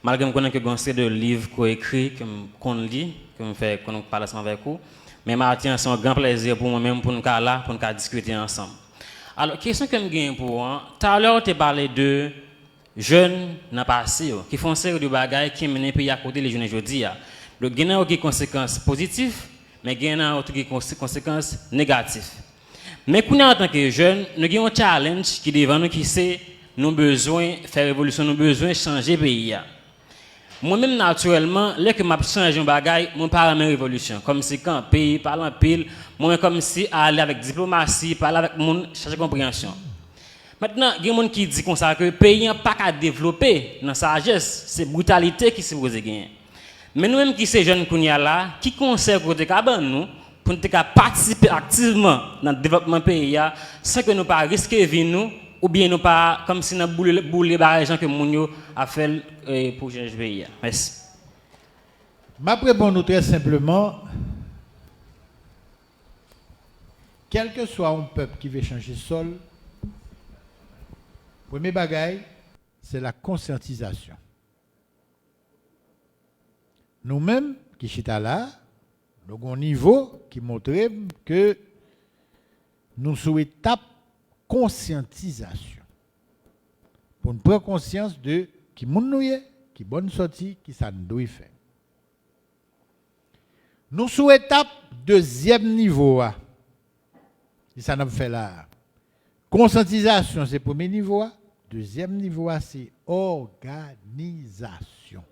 Malgré que je connais que c'est de livres qu'on écrit, qu'on lit, qu'on parle ensemble avec vous, mais matin, c'est un grand plaisir pour moi-même pour nous là, pour nous discuter ensemble. Alors, question que je gagne pour vous, tout à l'heure, tu as parlé de jeunes dans le passé qui font série de bagages qui mènent le pays à côté les jeunes aujourd'hui. Donc, il y a des conséquences positives, mais il y a des conséquences négatives. Mais en tant que jeunes, nous avons un challenge qui est devant nous, qui c'est nos besoins de faire évolution, nos besoins de changer le pays. Moi-même, naturellement, dès que je change un bagage, je parle de ma révolution. Comme si quand le pays parle en pile, moi, comme si aller avec diplomatie, parler avec le monde, chercher compréhension. Maintenant, il y a des gens qui disent que le pays n'a pas qu'à développer dans sa sagesse, c'est la brutalité qui s'est posée. Mais nous-mêmes qui sommes jeunes, qui conseillent côté nous, pour nous participer activement dans le développement du pays, sans que nous pas risquer vie nous, ou bien nous pas comme si nous boulé les gens que nous a fait pour changer le pays. Merci. Ma réponse très simplement, quel que soit un peuple qui veut changer sol, le premier bagage, c'est la conscientisation. Nous-mêmes, qui sommes là, nous avons un niveau qui montre que nous sommes étape conscientisation. Pour nous prendre conscience de qui nous est, qui bonne sortie, qui ça nous doit faire. Nous sommes étape deuxième niveau. Et ça nous fait là. Conscientisation, c'est le premier niveau. Deuxième niveau, c'est organisation.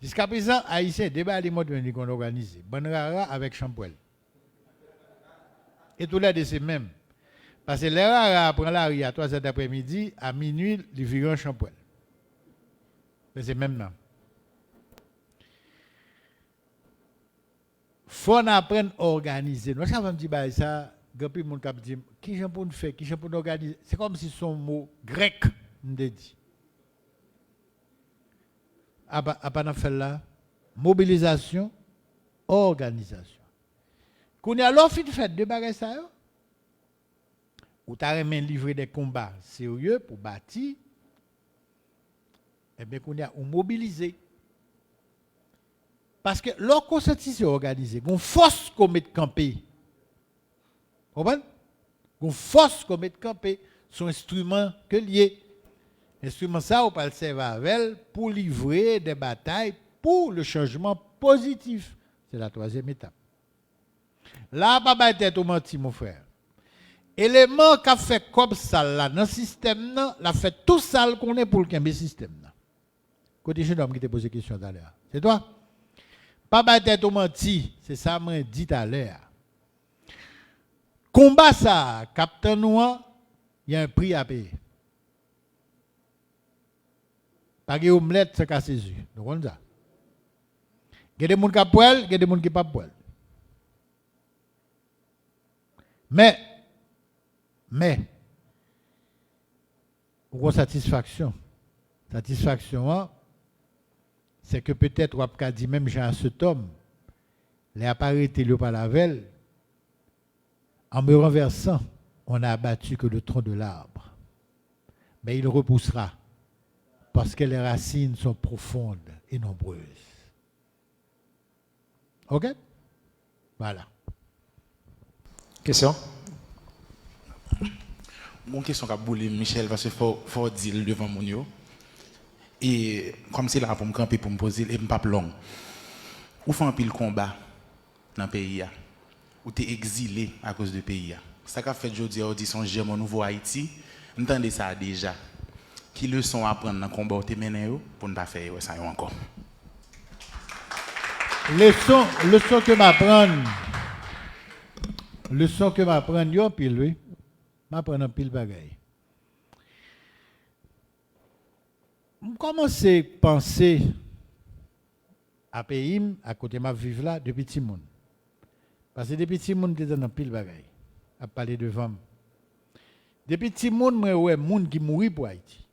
Jusqu'à présent, Haïtien, débat les modes qu'on organise. Bonrara avec Champouel. Et tout là de ces mêmes. Parce que les rares prennent la rue à 3h d'après-midi, à minuit, ils virent Champouel. Mais c'est même là. Il faut apprendre à organiser. Nous savons dire ça, grand monde qui dit qui j'en pour faire, qui j'en pour organiser. C'est comme si son mot grec nous dit. Après faire là, mobilisation, organisation. Quand on a l'offre de faire deux bagages ça, ou tu as livré des combats sérieux pour bâtir, eh bien qu'on a mobilisé. Parce que leur conscientisation organisée, une force qu'on met de camper. Vous comprenez? Une force qu'on met de camper, son instrument que lié. L'instrument ça, on peut le servir avec pour livrer des batailles pour le changement positif. C'est la troisième étape. Là, pas tête au menti, mon frère. Élément qu'a fait comme ça là, dans le système, l'a fait tout ça qu'on est pour le système. Côté jeune homme qui t'a posé question tout à l'heure. C'est toi? Pas tête au menti, c'est ça que je dit tout à l'heure. Combat ça, capitaine noir, il y a un prix à payer. Pas de omelette, c'est casse ses yeux. Vous comprenez ça? Il y a des gens qui poêle, il y a des gens qui ne pas poêle. Mais, pour satisfaction, c'est que peut-être, on a dit même Jean cet homme, les appareils télé par la velle, en me renversant, on n'a abattu que le tronc de l'arbre. Mais il repoussera, parce que les racines sont profondes et nombreuses. OK? Voilà. Question? Mon question qu'a boulé Michel parce qu'il faut dire devant mon yo. Et comme c'est là pour me camper pour me poser et me pas long. Ou fait un pile combat dans le pays ou t'es exilé à cause du pays. Ça qu'a fait aujourd'hui audition J'aime mon nouveau Haïti. Entendez ça déjà. Qui leçon à prendre dans le combat où t'es mené pour ne pas faire ça encore. Leçon que m'apprendre. Leçon que m'apprendre yo pile oui. M'apprendre pile bagaille. Je commence à penser à pays à côté de ma vivre là depuis petit monde. Parce que depuis petit monde était dans pile bagaille à parler devant. Depuis petit monde, moi, ouais, monde qui mourit pour Haïti.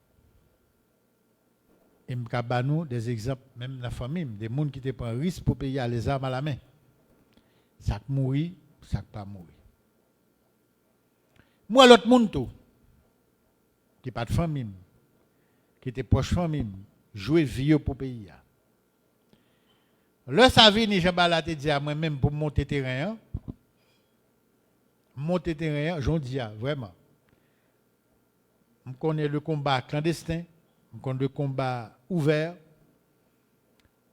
Et je vais nous des exemples, même dans la famille, des gens qui te prennent risque pour payer les armes à la main. Ça qui mourit, ça qui pas mourir. Moi, l'autre monde, tout, qui n'est pas de famille, qui était proche famille, jouer vieux pour payer. Le Savini, Jean-Bala te dit à moi-même pour monter terrain, j'en dis vraiment. Je connais le combat clandestin, je connais le combat ouvert,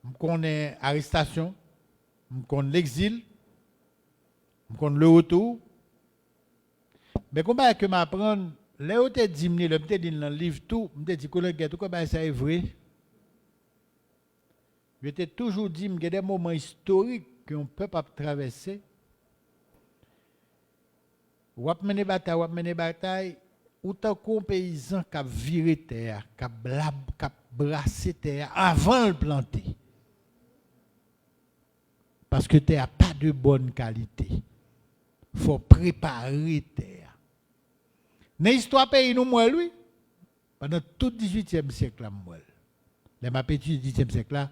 je connais l'arrestation, je connais l'exil, je connais le retour. Mais combat que m'apprendre, là où tu dit, le petit dit dans le livre tout, je dit que tout combat ça est vrai. Je t'ai toujours dit qu'il y a des moments historiques qu'on ne peut pas traverser. Ou mener bataille, autant qu'un paysan qui a viré terre, qui a brassé terre avant de planter. Parce que terre n'a pas de bonne qualité. Il faut préparer terre. Dans l'histoire pays, nous, moi, lui, pendant tout le 18e siècle, moi, les mapétus du 18e siècle, là,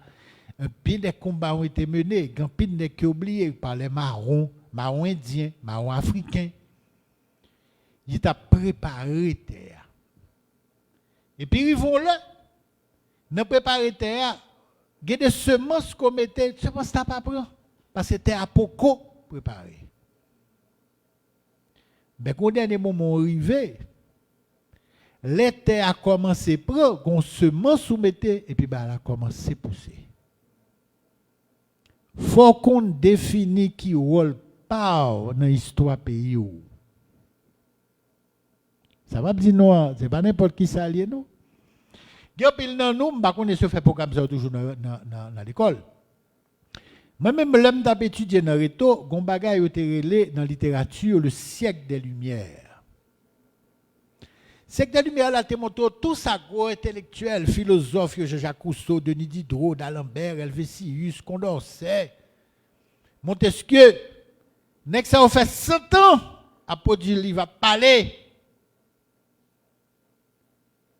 un pile de combats ont été menés, un pile de qui oublié par les marrons indiens, marrons africains. Il t'a préparé terre. Et puis ils vont là, dans préparer terre, il y a des semences qu'on mettait, semences t'as pas pris, parce que terre à poco préparé. Mais quand dernier moment arrivé, les terres a commencé à prendre, qu'on semence soumettait, et puis elle a commencé à pousser. Faut qu'on définisse qui rôle par dans l'histoire pays. Ça va dire non, c'est pas n'importe qui ça lié nous. Gapil nan nous, pas qu'on se fait programme ça toujours dans l'école. Moi-même, l'homme t'a étudié dans Reto, gon bagay yo te relé dans littérature le siècle des Lumières. Siècle des Lumières là te montre tout ça gros intellectuel, philosophe Jean-Jacques Rousseau, Denis Diderot, d'Alembert, Helvétius, Condorcet, Montesquieu. Nek ça a fait 100 ans à produire livre à parler.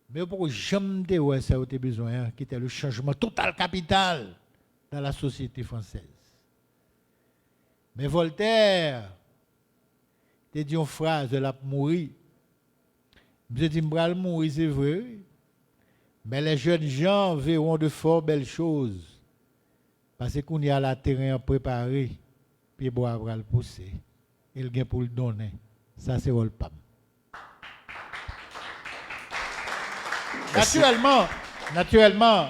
Mais pour jamais ouais ça a besoin qui était le changement total capital dans la société française. Mais Voltaire te dit une phrase de la mourir. Je dis m'bral mourir c'est vrai. Mais les jeunes gens verront de fort belles choses parce qu'on y a la terrain préparé puis bois va le pousser. Il gain pour le donner. Ça c'est rôle pam. Naturellement,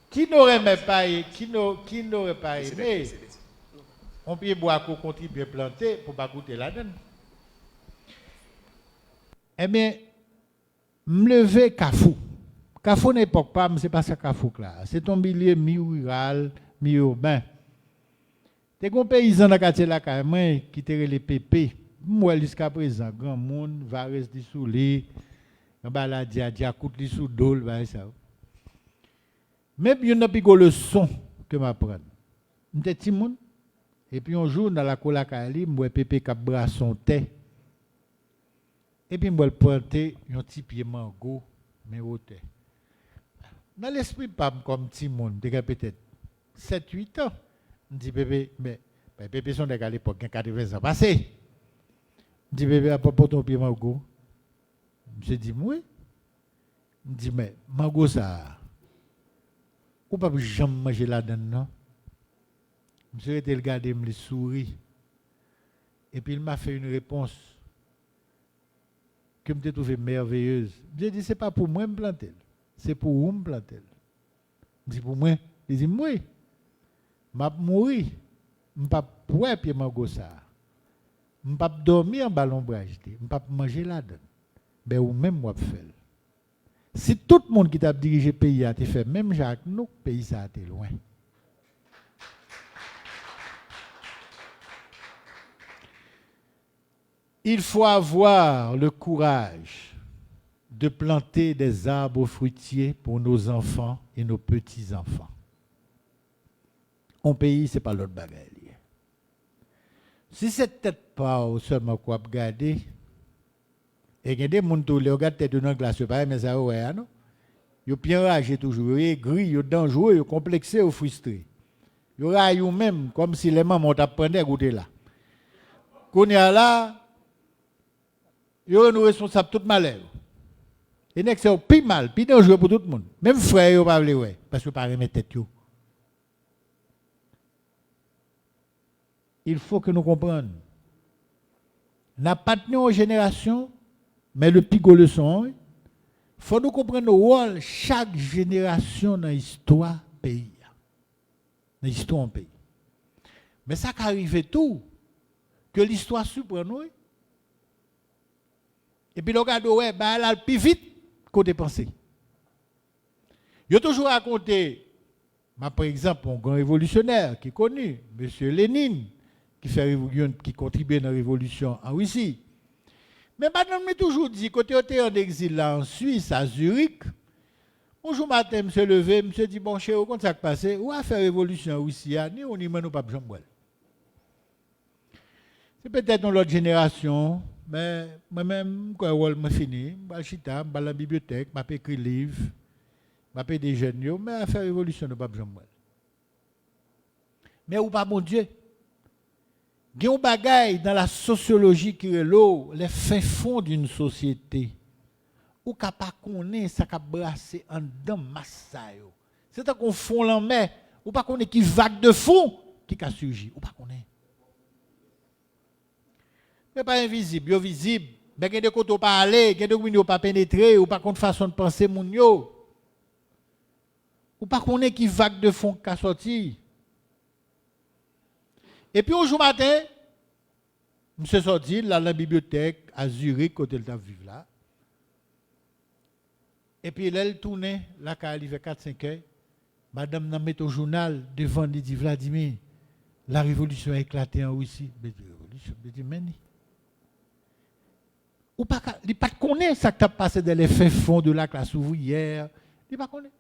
qui n'aurait pas aimé, on peut boire qu'on contribue à planter pour ne pas goûter la donne. Eh bien, me lever Kafou. Kafou n'est pas, c'est pas ça Kafou là. C'est un milieu mi-rural, mi-urbain. T'es un paysan dans le quartier là, qui te les pépés. Moi, jusqu'à présent, grand monde va rester sous les. La dia coûte li sous dol ba ça. Même une plus go leçon que m'apprendre. M'était petit monde et puis un jour dans la cola kali, moi pépé cap brasson thé. Et puis moi le planter un petit pied mango mais au thé. Dans l'esprit pas comme petit monde, peut-être 7-8 ans. Me dit bébé mais pépé sont à l'époque 80 ans passé. Me dit bébé à propos ton pied mango. Je dis, oui. Je dis, mais, mango ça, ou pas jamais manger là-dedans, non? Je suis regardé, me sourit. Et puis il m'a fait une réponse que je me trouvé merveilleuse. J'ai dit, c'est pas pour moi me planter, c'est pour vous me planter. Je dis, pour moi, il dit, oui. Je vais mourir. Je ne vais pas pouvoir pied mango ça. Je ne vais pas dormir en ballon brage. Je ne vais pas manger là-dedans. Ben ou même moi faire. Si tout le monde qui t'a dirigé le pays a été fait, même Jacques, nous, le pays ça a été loin. Il faut avoir le courage de planter des arbres fruitiers pour nos enfants et nos petits-enfants. Un pays, ce n'est pas l'autre bagaille. Si c'est peut-être pas seulement quoi regarder, Et il y a des gens qui regardent tête dans la glace, pas mais ça ouais non. Ils bien enragé toujours, ils gris, ils dangereux, ils complexés, ils frustrés. Ils raillent même comme si les mamans t'apprenaient à goûter là. Qu'on y a là, ils sont responsables de tout malheur. Et c'est plus mal, plus dangereux pour tout le monde. Même frère, ils ne pas ouais, parce que pas remettre tête. Il faut que nous comprenions. N'a pas tenu aux générations, mais le pigot le son. Il faut nous comprendre le rôle chaque génération dans l'histoire pays. Dans l'histoire du pays. Mais ça qui arrive tout, que l'histoire surprend nous. Et puis, le regarde, ouais, bah, elle a le plus vite côté pensée. Il a toujours raconté, par exemple, un grand révolutionnaire qui est connu, M. Lénine, qui contribue à la révolution en Russie. Mais madame m'a toujours dit, quand tu es en exil là en Suisse, à Zurich, un jour matin, je me levé, je me dit, bon, chérie, comment ça se passe? Où a fait révolution en Russie? Ni on n'y mène pas de jambes. C'est peut-être dans l'autre génération, mais moi-même, quand je suis fini, je vais chita, je vais à la bibliothèque, je vais écrire des livres, je vais des jeunes, mais à faire révolution, je ne pas de jambes. Mais où pas mon Dieu? Il y a un bagage dans la sociologie qui est l'eau, les fins fonds d'une société. Ou qu'à pas connaître ça qu'a brassé en dedans massayo. C'est un qu'on fond l'en mer, ou pas connaître qui vague de fond qui a surgi, ou pas connaître. Mais pas invisible, yo visible. Mais il y a des côtés pas aller, il y a des côtés pas pénétrer, ou pas contre façon de penser moun yo. Ou pas connaître qui vague de fond qui a sorti. Et puis, aujourd'hui matin, je suis sorti dans la bibliothèque à Zurich, côté de vivre là. Et puis, elle tournait, là, quand elle arrivait 4-5 heures, madame n'a mis au journal devant, elle dit, Vladimir, la révolution a éclaté en Russie. Je dis, mais ou pas, il pas connaître ça qui a passé dans les fins fonds de la classe ouvrière. Il pas connaître.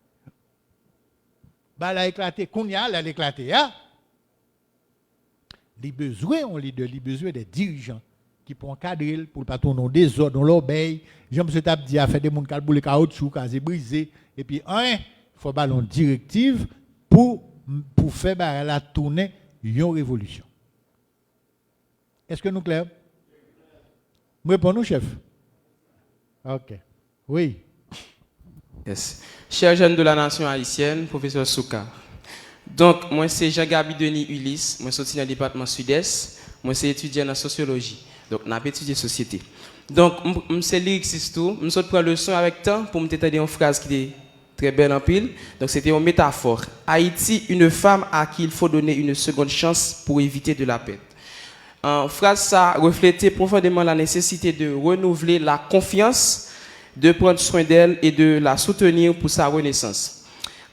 Bah, elle a éclaté. Kounia, elle a éclaté, hein? Les besoins, on les besoins des dirigeants qui pour encadrer, pour ne pas tourner en désordre, dans l'obéi. Jean-M. Tabdi a fait des gens qui ont boulé caoutchouc, qui ont brisé. Et puis, il faut ballon directive pour faire la tourner une révolution. Est-ce que nous clair? Répondons, chef. OK. Oui. Yes. Chers jeunes de la nation haïtienne, professeur Souka. Donc, moi, c'est Jean-Gabi Denis Ulysse, moi, je suis dans le département sud-est, moi, je suis étudiant en sociologie, donc, je suis étudié société. Donc, je suis lyriciste tout, je suis prendre le son avec temps pour me détailler une phrase qui est très belle en pile. Donc, c'était une métaphore. Haïti, une femme à qui il faut donner une seconde chance pour éviter de la perdre. En phrase, ça reflétait profondément la nécessité de renouveler la confiance, de prendre soin d'elle et de la soutenir pour sa renaissance.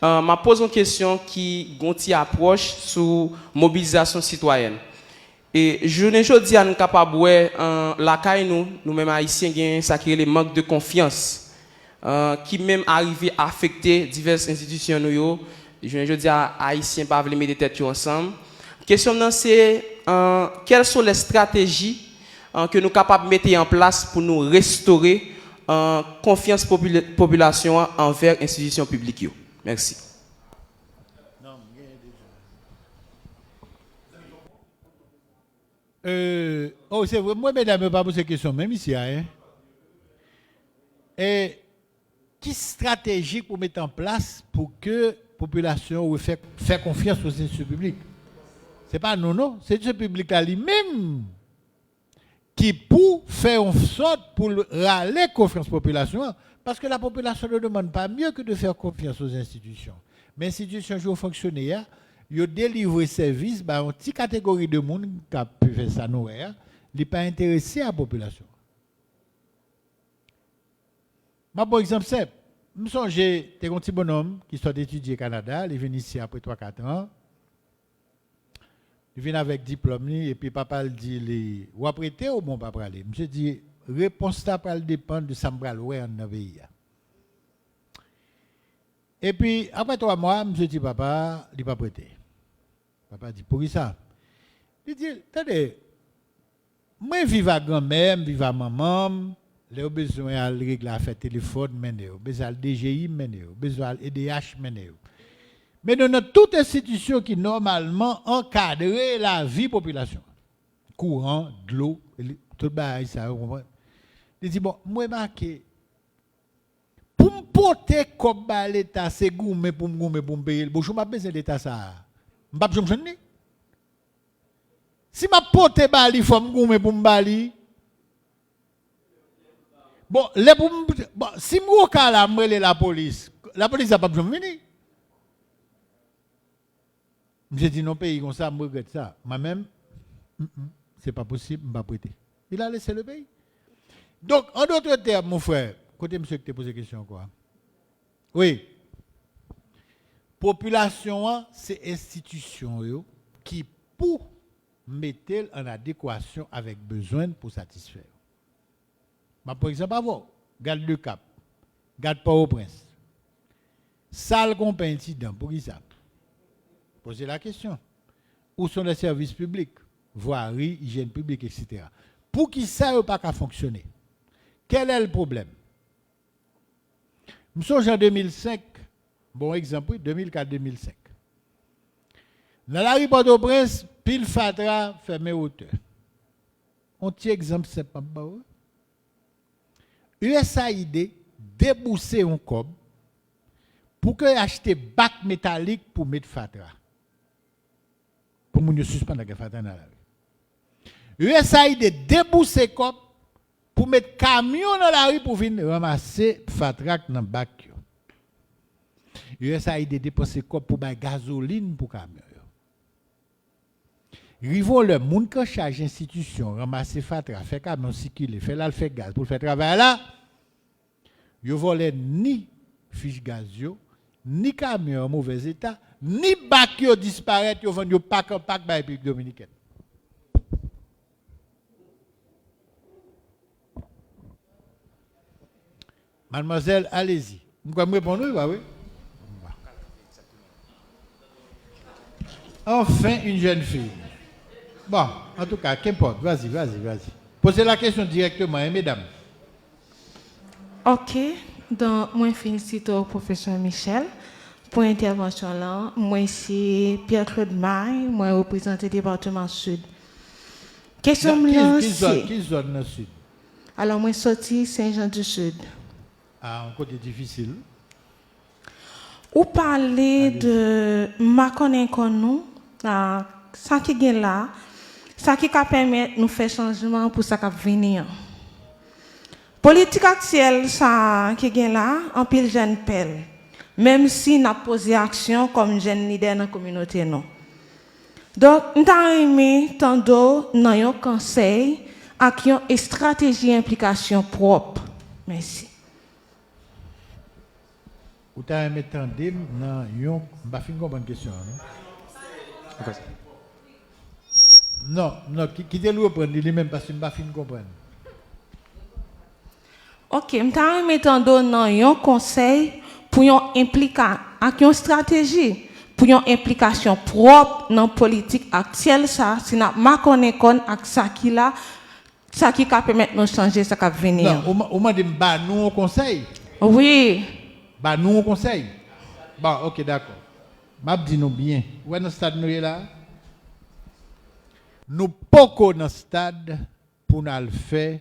Je pose une question qui approche sur mobilisation citoyenne. Et je ne dis à nous capables la caille nous-mêmes haïtiens, ça crée les manques de confiance qui même arrivé à affecter diverses institutions. Je ne dis à haïtiens pas mettre des têtes ensemble. La question c'est quelles sont les stratégies que nous sommes capables de mettre en place pour nous restaurer confiance population envers institutions publiques. Merci. C'est vrai, moi, mesdames, je ne vais pas poser cette question, même ici. Hein? Et qui stratégie pour mettre en place pour que la population fasse confiance aux institutions publiques? Ce n'est pas nous, non. C'est ce public-là lui-même qui pour faire en sorte pour râler confiance à la population. Parce que la population ne demande pas mieux que de faire confiance aux institutions. Mais les institutions jouent fonctionner, ils délivrent service à une petite catégorie de monde qui a pu faire ça, nous, ils ne sont pas intéressés à la population. Par exemple, c'est, je me songe, j'ai un petit bonhomme qui soit étudié au Canada, il vient ici après 3-4 ans. Il vient avec diplôme, et puis papa le dit, ou apprêter ou bon papa aller. Je dis, réponse là va dépendre de ça me ouais en dans pays. Et puis après 3 mois, je dis papa, il pas prêté. Papa dit pour qui ça? Il dit attendez, moi vive à grand-mère, vive à maman, les besoin de régler à faire téléphone, mener, besoin de DGI, mener, besoin de EDH, mener. Mais dans toute institution qui normalement encadre la vie population, courant, de l'eau, tout ça, vous comprenez? Il dit, bon, moi, marqué, pour me porter comme l'État, c'est gourmet pour me payer. Bon, je n'ai pas besoin de l'État, ça. Je n'ai pas besoin de si je porte bali, il faut me gourmet pour me bali. Bon, si je suis la police n'a pas besoin de venir. Je dis non, pays comme ça, je regrette ça. Moi-même, c'est pas possible, je ne vais pas prêter. Il a laissé le pays. Donc, en d'autres termes, mon frère, côté monsieur qui t'a posé la question, quoi. Oui. Population, c'est institution qui, pour mettre en adéquation avec besoin pour satisfaire. Par exemple, avant, garde le Cap, garde Port-au-Prince. Salle qu'on peut incident, pour qui ça? Posez la question. Où sont les services publics, voirie, hygiène publique, etc. Pour qui ça n'a pas qu'à fonctionner? Quel est le problème? Je songe en 2005, bon exemple, 2004-2005. Dans la rue Port-au-Prince, pile Fatra fermé hauteur. On tient exemple simple. USAID déboursé un cob pour que acheter bac métallique pour mettre Fatra. Pour nous suspendre la Fatra dans la rue. USAID déboursé cob pour mettre camion dans la rue pour venir ramasser Fatra dans le bac. USAID dépensé cob pour mettre gasoline pour camion. Rivons le monde qui charge institution, ramasser Fatra, fait camion circuler, fait là, fait gaz pour faire travail là. Yo volé ni fiche gaz yo, ni camion en mauvais état, ni bac yo disparaît, yo vend yo pack en pack by République Dominicaine. Mademoiselle, allez-y. Vous pouvez me répondre, oui? Enfin, une jeune fille. Bon, en tout cas, qu'importe. Vas-y. Posez la question directement, hein, mesdames. Ok. Donc, moi, félicite au professeur Michel pour l'intervention là. Moi, ici, Pierre-Claude Maille, moi, représente le département Sud. Question Qui zone dans le Sud? Alors, moi, sorti Saint-Jean-du-Sud. Ah, un côté difficile. Ou parler de ma connaissance nous, ça qui est là, ça qui permet de nous faire changement pour ça qui va venir. Politique actuelle, ça qui est là, en pile jeune pelle. Même si nous avons posé action comme jeune leader dans la communauté. Non. Donc, nous avons aimé tant d'autres dans un conseil avec une stratégie d'implication propre. Merci. Vous avez aimé tant d'eux dans un... Je ne vais pas comprendre question. Non, qui est le reprendre lui-même parce que je ne vais pas comprendre. Ok, je vais mettre un conseil pour une stratégie, pour une implication propre dans la politique actuelle. Ça, c'est ma connaissance avec ça qui là, ça qui permet de changer, ça qui va venir. Non, on m'a dit, nous un conseil. Oui. Nous un conseil. Bon, ok, d'accord. Je dis nous bien. Où est le stade nous là? Nous pas dans le stade pour nous faire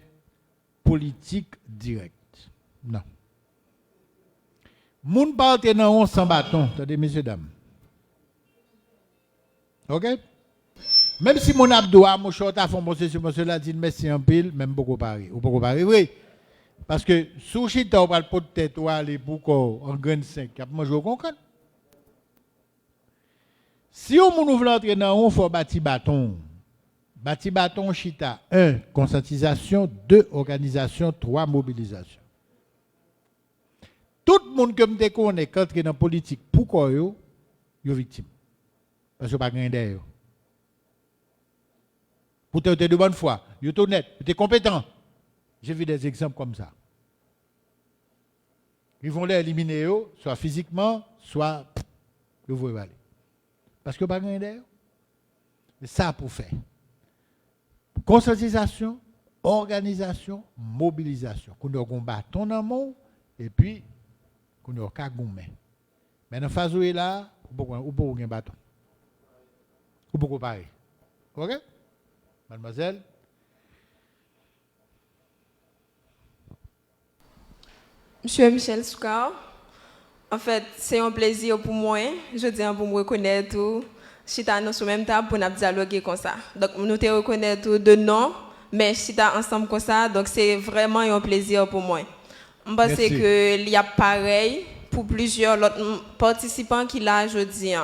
politique directe. Non. Moun parte dans on sans bâton, attendez messieurs dames. OK? Même si mon abdoua, mon short a fait mon monsieur là dit merci en pile, même beaucoup pareil. Ou beaucoup pareil, oui. Parce que sous chita on parle pas de tête ou aller pour en grain 5, y a manger au concret. Si on moun veut entrer dans on faut bâti bâton. Bâti bâton chita 1 conscientisation, 2 organisation, 3 mobilisation. Tout le monde que me connaît qui entre dans la politique, pourquoi yo victime? Parce que pas gain d'ailleurs. Pour te de bonne foi, yo honnête, tu es compétent. J'ai vu des exemples comme ça. Ils vont les éliminer soit physiquement, soit ils vont aller. Parce que pas gain d'ailleurs. C'est ça pour faire. Conscientisation, organisation, mobilisation. Qu'on a un bâton dans le monde et puis qu'on a un gourmet. Mais dans la phase où il est là, ou pour un bâton. Ou pour pareil. OK? Mademoiselle? Monsieur Michel Soukar, en fait, c'est un plaisir pour moi, je dis pour me reconnaître tout. Je suis dans ce même table pour nous dialoguer comme ça. Donc, nous te reconnaître de nom, mais je suis ensemble comme ça, donc c'est vraiment un plaisir pour moi. Je pense qu'il y a pareil pour plusieurs autres participants qui là aujourd'hui.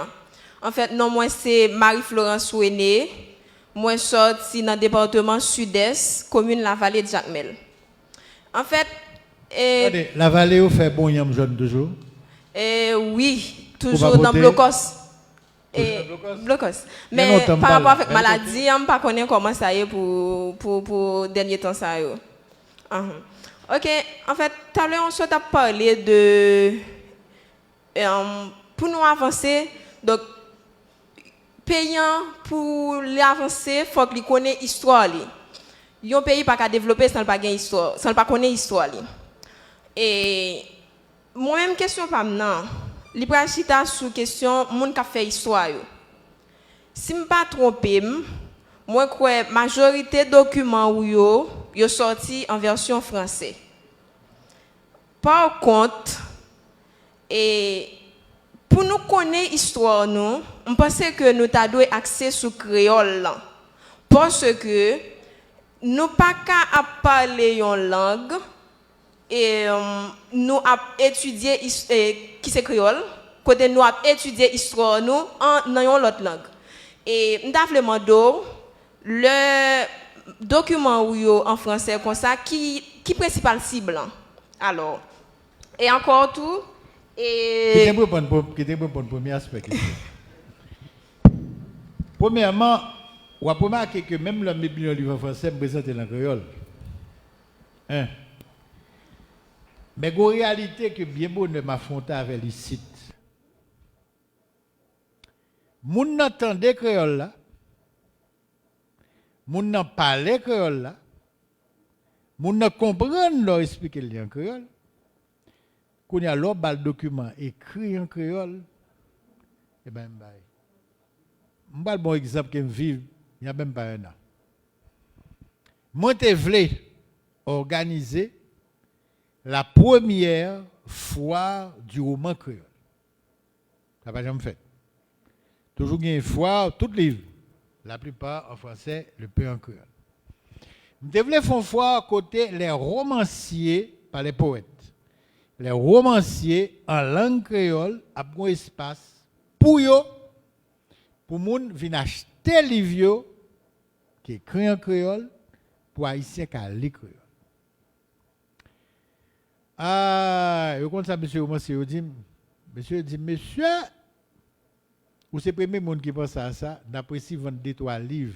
En fait, non, moi c'est Marie-Florence Ouéné, moi je sorti dans le département sud-est, commune La Vallée de Jacmel. En fait, la Vallée, fait bon yam jaune toujours? Oui, toujours dans Blocos. Blocos. Mais par rapport à la maladie, je ne sais pas comment ça y est pour dernier temps. Ça y est. Ok, en fait, tout à l'heure, on a parlé de... pour nous avancer, donc, payant pour l'avancer, il faut qu'il connaisse l'histoire. Il y a un pays pas qu'à développer sans pas connaître l'histoire, sans pas connaître l'histoire. Et moi-même, question pas maintenant. Li pral chita sous question moun ka fait histoire yo. Si me pas trompé, moi crois majorité documents ou yo sorti en version français. Par contre, et pour nous connaître histoire nous, on pense que nous t'a dû accès sur créole là. Parce que nous pas qu'à parler une langue et nous avons étudié qui c'est créole, côté nous avons étudié l'histoire nous en une autre langue. Et nous avons demandé le document en français comme ça qui principal cible. Alors, et encore tout. Et... Qui te pour premier aspect. Premièrement, on a remarqué que même le livre en français présente en créole. Hein? Mais en réalité, que bien bon ne m'affronter avec les sites. Moun n'entendait créole là. Moun n'en parlait créole là. Moun n'en comprendre leur expliquer le en créole. Quand il y a l'autre document écrit en créole, eh bien, je vais bon exemple que je vis, il n'y a même pas un an. Moi, je voulais organiser la première foire du roman créole. Ça n'a pas jamais fait. Toujours une foire, toutes les livres. La plupart en français, le peu en créole. Je voulais faire une foire côté les romanciers par les poètes. Les romanciers en langue créole ont un espace pour eux, pour les gens venir acheter les livres qui écrit en créole pour les haïtiens qui lisent créole. Ah, je compte ça, monsieur, monsieur dit, monsieur, ou c'est le premier monde qui pense à ça, n'apprécie vendre 2-3 livres.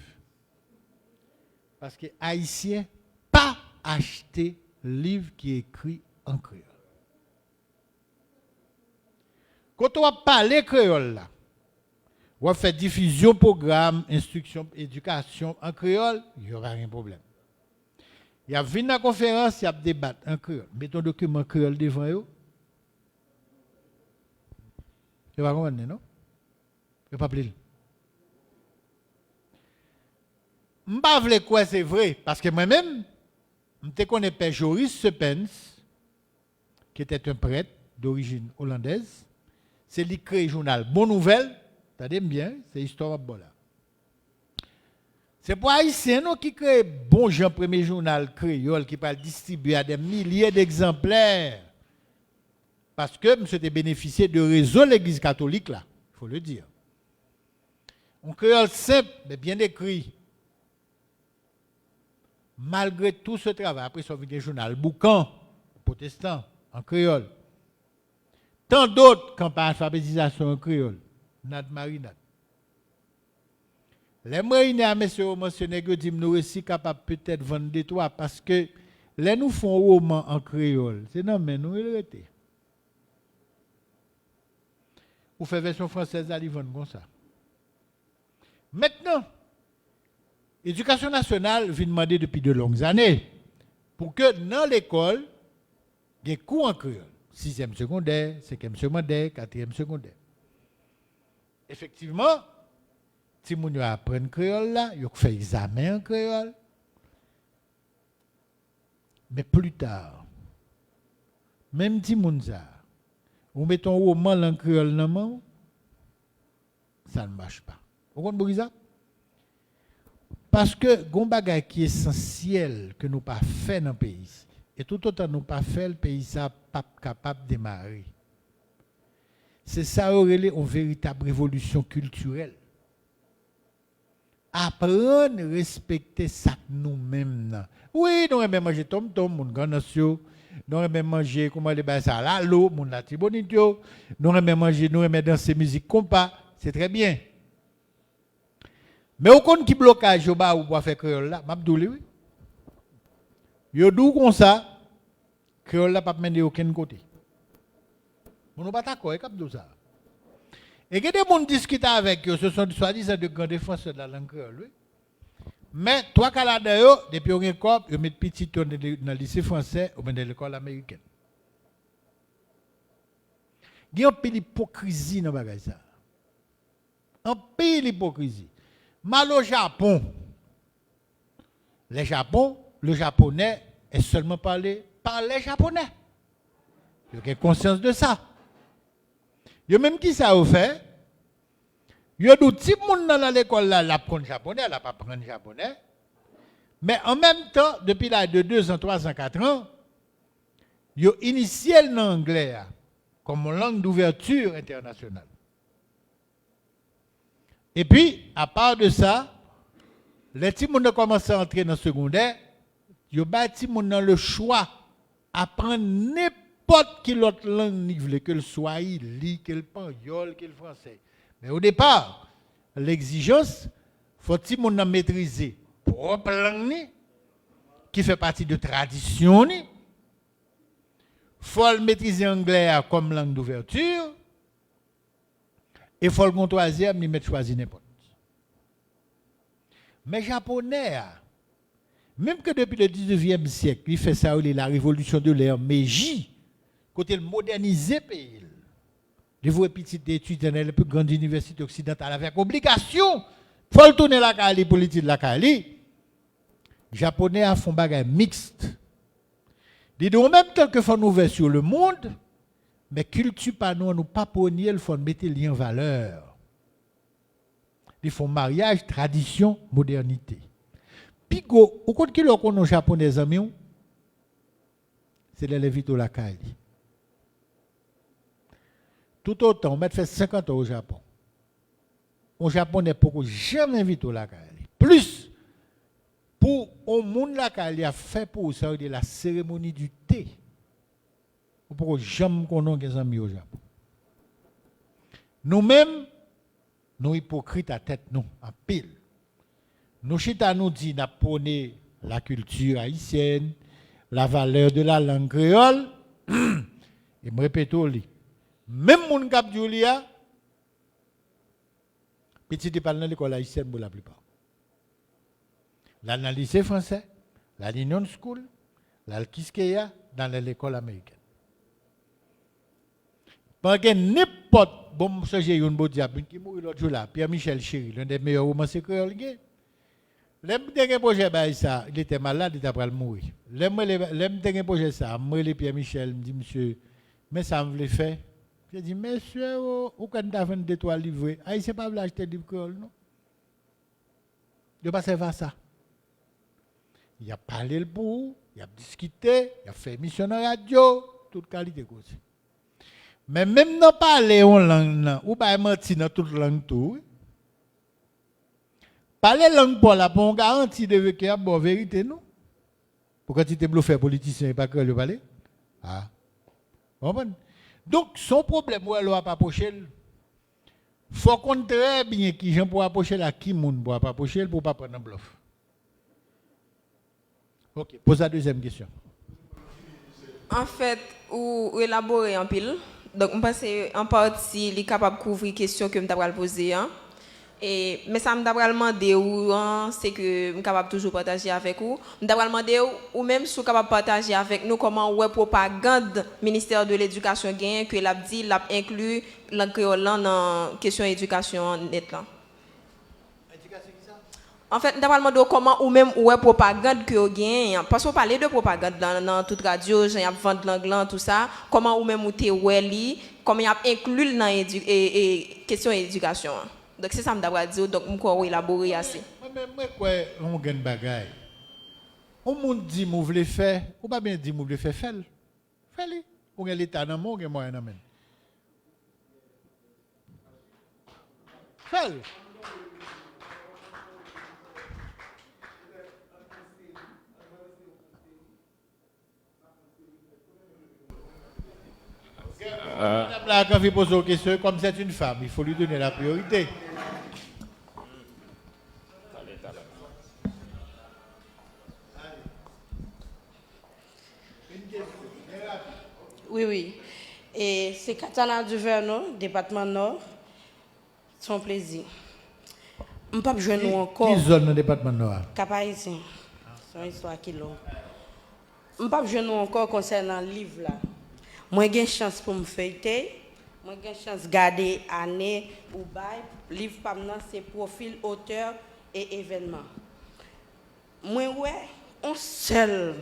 Parce que les haïtiens pas acheter livre qui est écrit en créole. Quand on parle créole là, on fait diffusion programme, instruction, éducation en créole, il n'y aura rien de problème. Il y a une conférence, il y a débat en créole. Mettons document créole devant eux. Vous ne comprenez pas, non? Vous ne pas plus. Je ne sais pas quoi c'est vrai, parce que moi-même, je connais Père Joris Sepens, qui était un prêtre d'origine hollandaise. C'est lui qui crée le journal Bonne Nouvelle. T'as bien, c'est histoire de là. C'est pour Haïtiens qui crée Bon Jean, premier journal créole, qui va distribuer à des milliers d'exemplaires. Parce que M. a bénéficié de réseau de l'Église catholique, là, il faut le dire. Un créole simple, mais bien écrit. Malgré tout ce travail, après ça, il y a un journal Boucan, protestant, en créole. Tant d'autres campagnes d'alphabétisation en créole. Nad Marinade. Les moyens à monsieur mentionné que dit nous aussi capable peut-être vendre des toits parce que les nous font roman en créole. C'est non mais nous il était. Ou fait version française à vendre comme ça. Maintenant, L'éducation nationale vient demander depuis de longues années pour que dans l'école, il y ait cours en créole. 6e secondaire, 5e secondaire, 4e secondaire. Effectivement, si vous apprenez le créole là, vous fait examen en créole. Mais plus tard, même si vous mettez un roman en créole dans main, ça ne marche pas. Vous comprenez ça? Parce que gon bagay qui est essentiel que nous pas fait dans le pays. Et tout autant nous pas fait, le pays ça pas capable de démarrer. C'est ça aurait une véritable révolution culturelle. Apprendre à respecter ça nous-mêmes. Oui, nous aimons manger tom-tom, mon grand nation. Nous aimons manger, comment les bains ça, là, l'eau, mon lati bonito. Nous aimons manger, nous aimons danser musique compas. C'est très bien. Mais au compte qui blocage au bas ou pour faire créole là, m'abdouli oui. Yo dou comme ça, créole là pas mener aucun côté. On pas d'accord avec ça. Et que des gens discutent avec eux, ce sont soi-disant de grands défenseurs de la langue créole, oui. Mais toi Canada yo, depuis on est corps, yo met petit dans le lycée français ou dans l'école américaine. Il y a un peu d'hypocrisie dans bagay ça. Un peu d'hypocrisie. Mal au Japon. Le japonais est seulement parlé par les japonais. Vous avez conscience de ça. Vous même qui ça vous fait? Vous avez tout le monde dans l'école là, l'apprend japonais, la pas apprendre japonais. Mais en même temps, depuis l'âge de 2 ans, 3 ans, 4 ans, vous avez initié l'anglais comme langue d'ouverture internationale. Et puis, à part de ça, les petits gens commencent à entrer dans le secondaire, ils ont dans le choix d'apprendre n'importe quelle autre langue, que le swahili, que le panyol, que le français. Mais au départ, l'exigence, faut que les gens maîtriser propre langue, qui fait partie de tradition. Il faut maîtriser l'anglais comme langue d'ouverture. Et il faut le troisième, il mettre choisir n'importe. Mais les Japonais, même que depuis le 19e siècle, il fait ça, la révolution de l'ère Meiji, côté le moderniser le pays. Il faut petites études dans les plus grandes universités occidentales avec obligation. Il faut tourner la Kali, politique de la Kali. Les Japonais font des choses mixtes. Ils disent même tel que font ouvert sur le monde, mais culture pas nous pas pogner, il faut mettre les en valeur. Ils font mariage, tradition, modernité. Pigo, au compte qui le connaît aux japonais amis, c'est les Lévito la Kali. Tout autant, on met fait 50 ans au Japon. Au Japonais pour jamais invité la Kali. Plus pour au monde la Kali a fait pour ça de la cérémonie du thé. Pour jamais qu'on ait des amis au Japon. Nous-mêmes, nous hypocrites à tête, nous, en pile. Nous chita nous dit n'a prôné la culture haïtienne, la valeur de la langue créole. Et me répète même mon cap Julia, petit parle dans l'école haïtienne pour la plupart. Là dans le lycée français, la l'Union School, la Kiskeya dans l'école américaine. Parce que n'importe bon sujet une beau diable qui mourit l'autre jour là, Pierre-Michel Chéri, l'un des meilleurs romanciers créoles. L'homme de projet ça, il était malade, il était après mourir. L'homme de projet ça, moi le Pierre-Michel me dit monsieur, mais ça me voulait faire. Je dis monsieur, ou quand tu as 22 toiles livrées, ah c'est pas acheter du créole non. Il pas servir ça. Il a parlé le bout, il a discuté, il a fait émission dans la radio, toute qualité cause. Mais même non parler en langue, ou pas mentir dans toute langue tout. Parler langue pour la bonne garantie de qu'il y a bonne vérité, non? Pourquoi tu t'es bluffé politicien et pas que le parler? Ah. Bon. Donc, son problème, où elle va pas approcher. Il faut qu'on très bien qui gens pour approcher la qui moun pour pas approcher pour pas prendre un bluff. OK, pose la deuxième question. En fait, ou élaborer en pile. Donc, on pense en partie, il est capable de couvrir les questions que je vais poser. Mais ça m'a demandé c'est que je suis capable toujours partager avec vous. Je m'a demandé ou même si vous capable partager avec nous comment ouais propagande ministère de l'éducation gagne que l'a dit l'a inclus langue créole dans question éducation net là. En fait, nous avons demandé comment ou même ouais propagande que vous gagne parce qu'on parlait de propagande dans toute radio, j'ai vendre l'anglais tout ça, comment ou même ou te ouais comment y a inclus dans question éducation. Donc c'est ça que je dois dire, donc je vais élaborer assez. Moi, on gagne bagaille. On m'a dit, vous voulez faire, ou pas bien dit, vous voulez faire, faites-le. Faites-le. On a l'état dans le monde, on a moyen dans le monde. Faites-le. Madame là, quand vous posez une question, comme c'est une femme, il faut lui donner la priorité. Oui. Et c'est Katana du Vernon, département Nord. Son plaisir. Je ne peux pas jouer encore. Qui zone dans le département Nord? Cap-Haïtien. C'est une histoire qui est longue. Je ne peux pas jouer encore concernant le livre là. Moi, j'ai une chance pour me feuilleter. Moi, j'ai une chance de garder année ou bail. Le livre, c'est profil, auteur et événement. Moi, ouais, on seule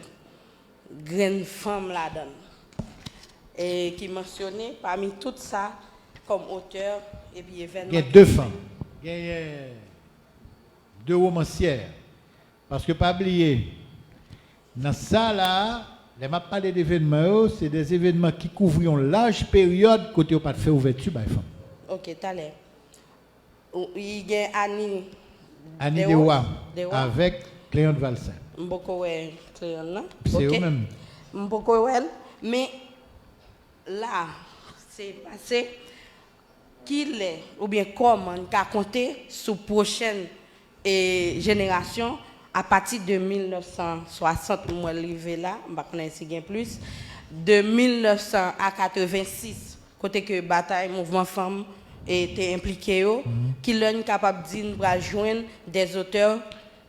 grande femme là-dedans. Et qui mentionnait parmi tout ça comme auteur et puis événement. Il y a deux femmes. Il y a deux romancières. Parce que, pas oublier, dans ça là, les m'a parlé d'événements, c'est des événements qui couvrent une large période côté au pas de faire ouverture par les femmes. Ok, t'as l'air. Il y a Annie Dewa avec Cléante Valsin. Beaucoup ouais, Cléante là. C'est eux-mêmes. Beaucoup ouais, mais là, c'est passé qu'il est, ou bien comment on a compté sur prochaine génération à partir de 1960, moi arrivé là, je ne sais pas si plus, de 1900 à 86, côté que bataille, mouvement femme était impliqué, qui l'ont capable de dire nous va joindre des auteurs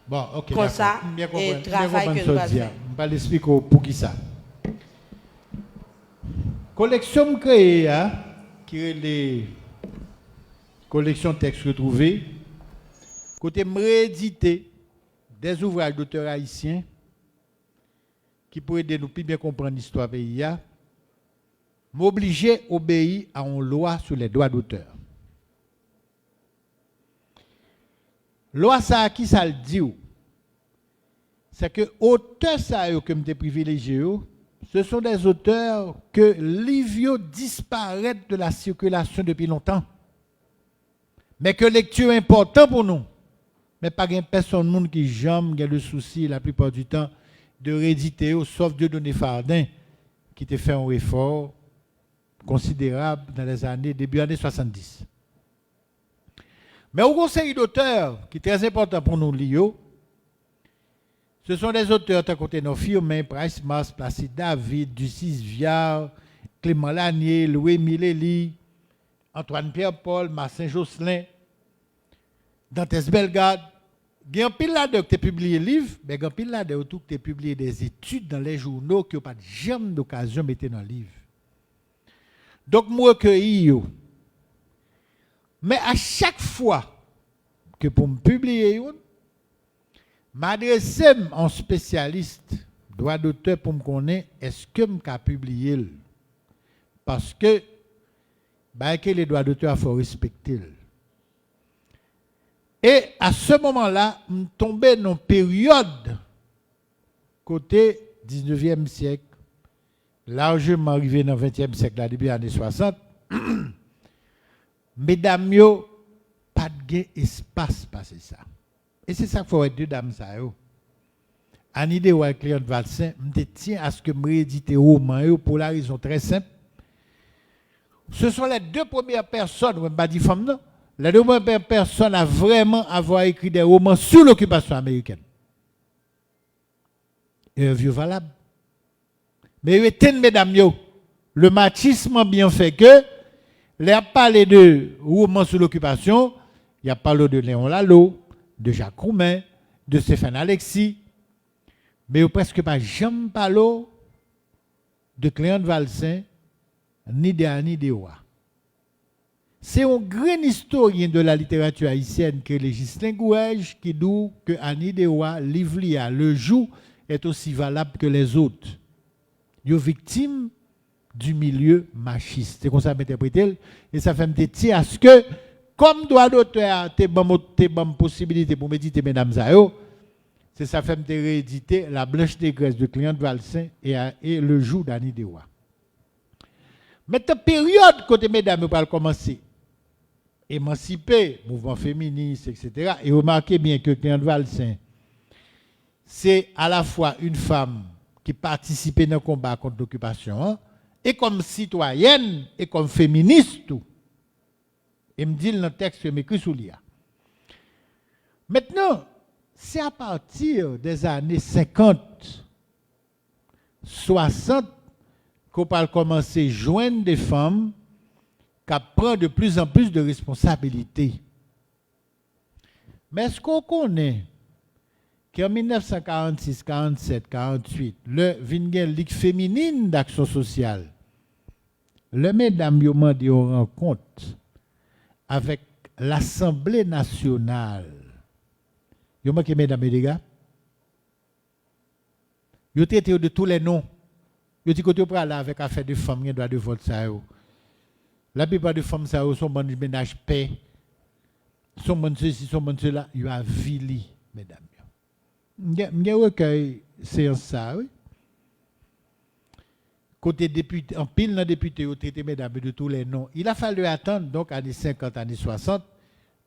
comme ça et travail que nous va faire. Je vais l'expliquer pour qui ça. Collection créée, qui est les collections textes retrouvés, côté réédité des ouvrages d'auteurs haïtiens qui pourraient aider nous plus bien comprendre l'histoire pays, m'obliger à obéir à une loi sur les droits d'auteur. Loi ça qui ça le dit, c'est que auteurs ça que me privilégié, ce sont des auteurs que livres disparaissent de la circulation depuis longtemps, mais que lecture est important pour nous. Mais pas de personne qui jamais a le souci la plupart du temps de rééditer, sauf Dieudonné Fardin, qui a fait un effort considérable dans les années, début années 70. Mais au conseil d'auteurs, qui est très important pour nous, ce sont des auteurs à côté de nos filles, Price Mars, Placide David, Ducis Viard, Clément Lanier, Louis Mileli, Antoine Pierre-Paul, Marcin Josselin, Dantes Bellegarde. Il y a un pile là-dedans que tu as publié des livres, mais il y a un pile là-dedans que tu as publié des études dans les journaux qui n'ont pas jamais d'occasion de mettre dans le livre. Donc, moi, recueilli. Mais à chaque fois que pour me publier, m'adresse à un spécialiste droit d'auteur pour me connaître est-ce que je peux publier. Parce que les droits d'auteur, il faut respecter. Et à ce moment-là, je suis tombé dans une période côté 19e siècle, largement arrivé dans le 20e siècle, là, début des années 60. Mesdames, yo, pas de espace passer ça. Et c'est ça qu'il faut être deux dames ça. Annie Dewa et Cléante Valsin, je tiens à ce que je réédite les romans pour la raison très simple. Ce sont les deux premières personnes, je ne vais pas dire femmes, non. Les deux premières personnes à vraiment avoir écrit des romans sur l'occupation américaine. Et un vieux valable. Mais mesdames, le machisme a bien fait que, les a parlé de romans sur l'occupation, Il a parlé de Léon Lalo, de Jacques Roumain, de Stéphane Alexis, mais il presque pas jamais parlé de Clément Valsin, ni de Annie Dewa. C'est un grand historien de la littérature haïtienne que le Ghislain Gouège qui dit que Annie Dewa, livre le jour, est aussi valable que les autres. Il est victime du milieu machiste. C'est comme ça que m'interpréter. Et ça fait me dire à ce que, comme droit d'auteur, tu as possibilité pour méditer, mesdames et c'est ça fait me rééditer La Blanche Négresse de Clément Valsin et Le Jour d'Annie Dewa. Maintenant, période côté mesdames, va commencer. Émanciper, mouvement féministe, etc. Et remarquez bien que Clément Valsin, c'est à la fois une femme qui participait dans le combat contre l'occupation, et comme citoyenne, et comme féministe. Tout. Et me dit dans le texte que m'écrit sous l'IA. Maintenant, c'est à partir des années 50, 60, qu'on va commencer à joindre des femmes qui prennent de plus en plus de responsabilités. Mais est-ce qu'on connaît qu'en 1946, 47, 48, le Vingen Ligue féminine d'action sociale, le mesdames ont demandé une rencontre avec l'Assemblée nationale. Vous avez mesdames et les gars? Vous avez traité de tous les noms. Vous avez dit que vous avez avec affaire de femmes, droit de vote. La plupart des femmes sont bonnes ménage paix. Sont bonnes ceci, sont bonnes cela. Vous avez vili, mesdames. Il y a un recueil, c'est ça, oui. Côté député, en pile dans député, vous traité mesdames de tous les noms. Il a fallu attendre, donc, années 50, années 60,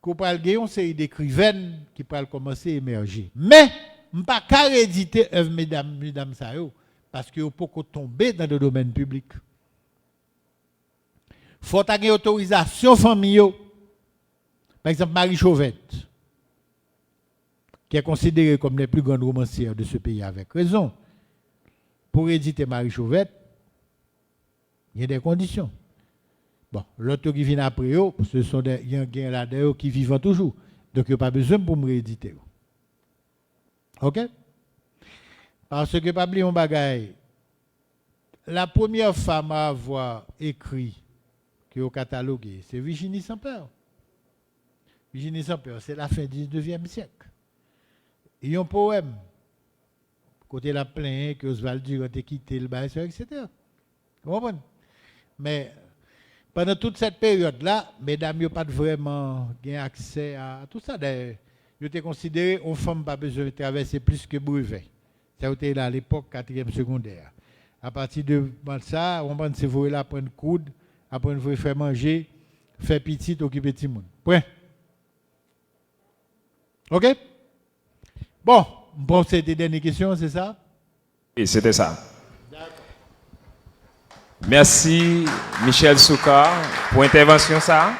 qu'on parle de une série d'écrivaines qui parlent commencer à émerger. Mais, je ne peux pas rééditer œuvre mesdames ça, parce que vous pouvez tomber dans le domaine public. Il faut avoir une autorisation famille. Par exemple, Marie Chauvette, qui est considérée comme les plus grandes romancières de ce pays avec raison. Pour éditer Marie Chauvette, il y a des conditions. Bon, l'autre qui vient après eux, ce sont des gens là qui vivent toujours. Donc, il n'y a pas besoin pour me rééditer. OK? Parce que, pas oublier mon bagage, la première femme à avoir écrit, qui est au catalogue, c'est Virginie Saint-Père. Virginie Saint-Père, c'est la fin du 19e siècle. Il y a un poème, côté la plainte, que Oswald Durand a quitté le bail, etc. Vous comprenez? Mais pendant toute cette période-là, mesdames n'ont pas vraiment accès à tout ça. Ils étaient considérés, une femme n'a pas besoin de traverser plus que brevet. Ça a été là à l'époque 4e secondaire. À partir de ça, on va se voir là, prendre coude, après on va faire manger, faire petit, occuper tout le monde. Point. OK? Bon, c'était la dernière question, c'est ça? Et c'était ça. Merci Michel Souka pour l'intervention ça.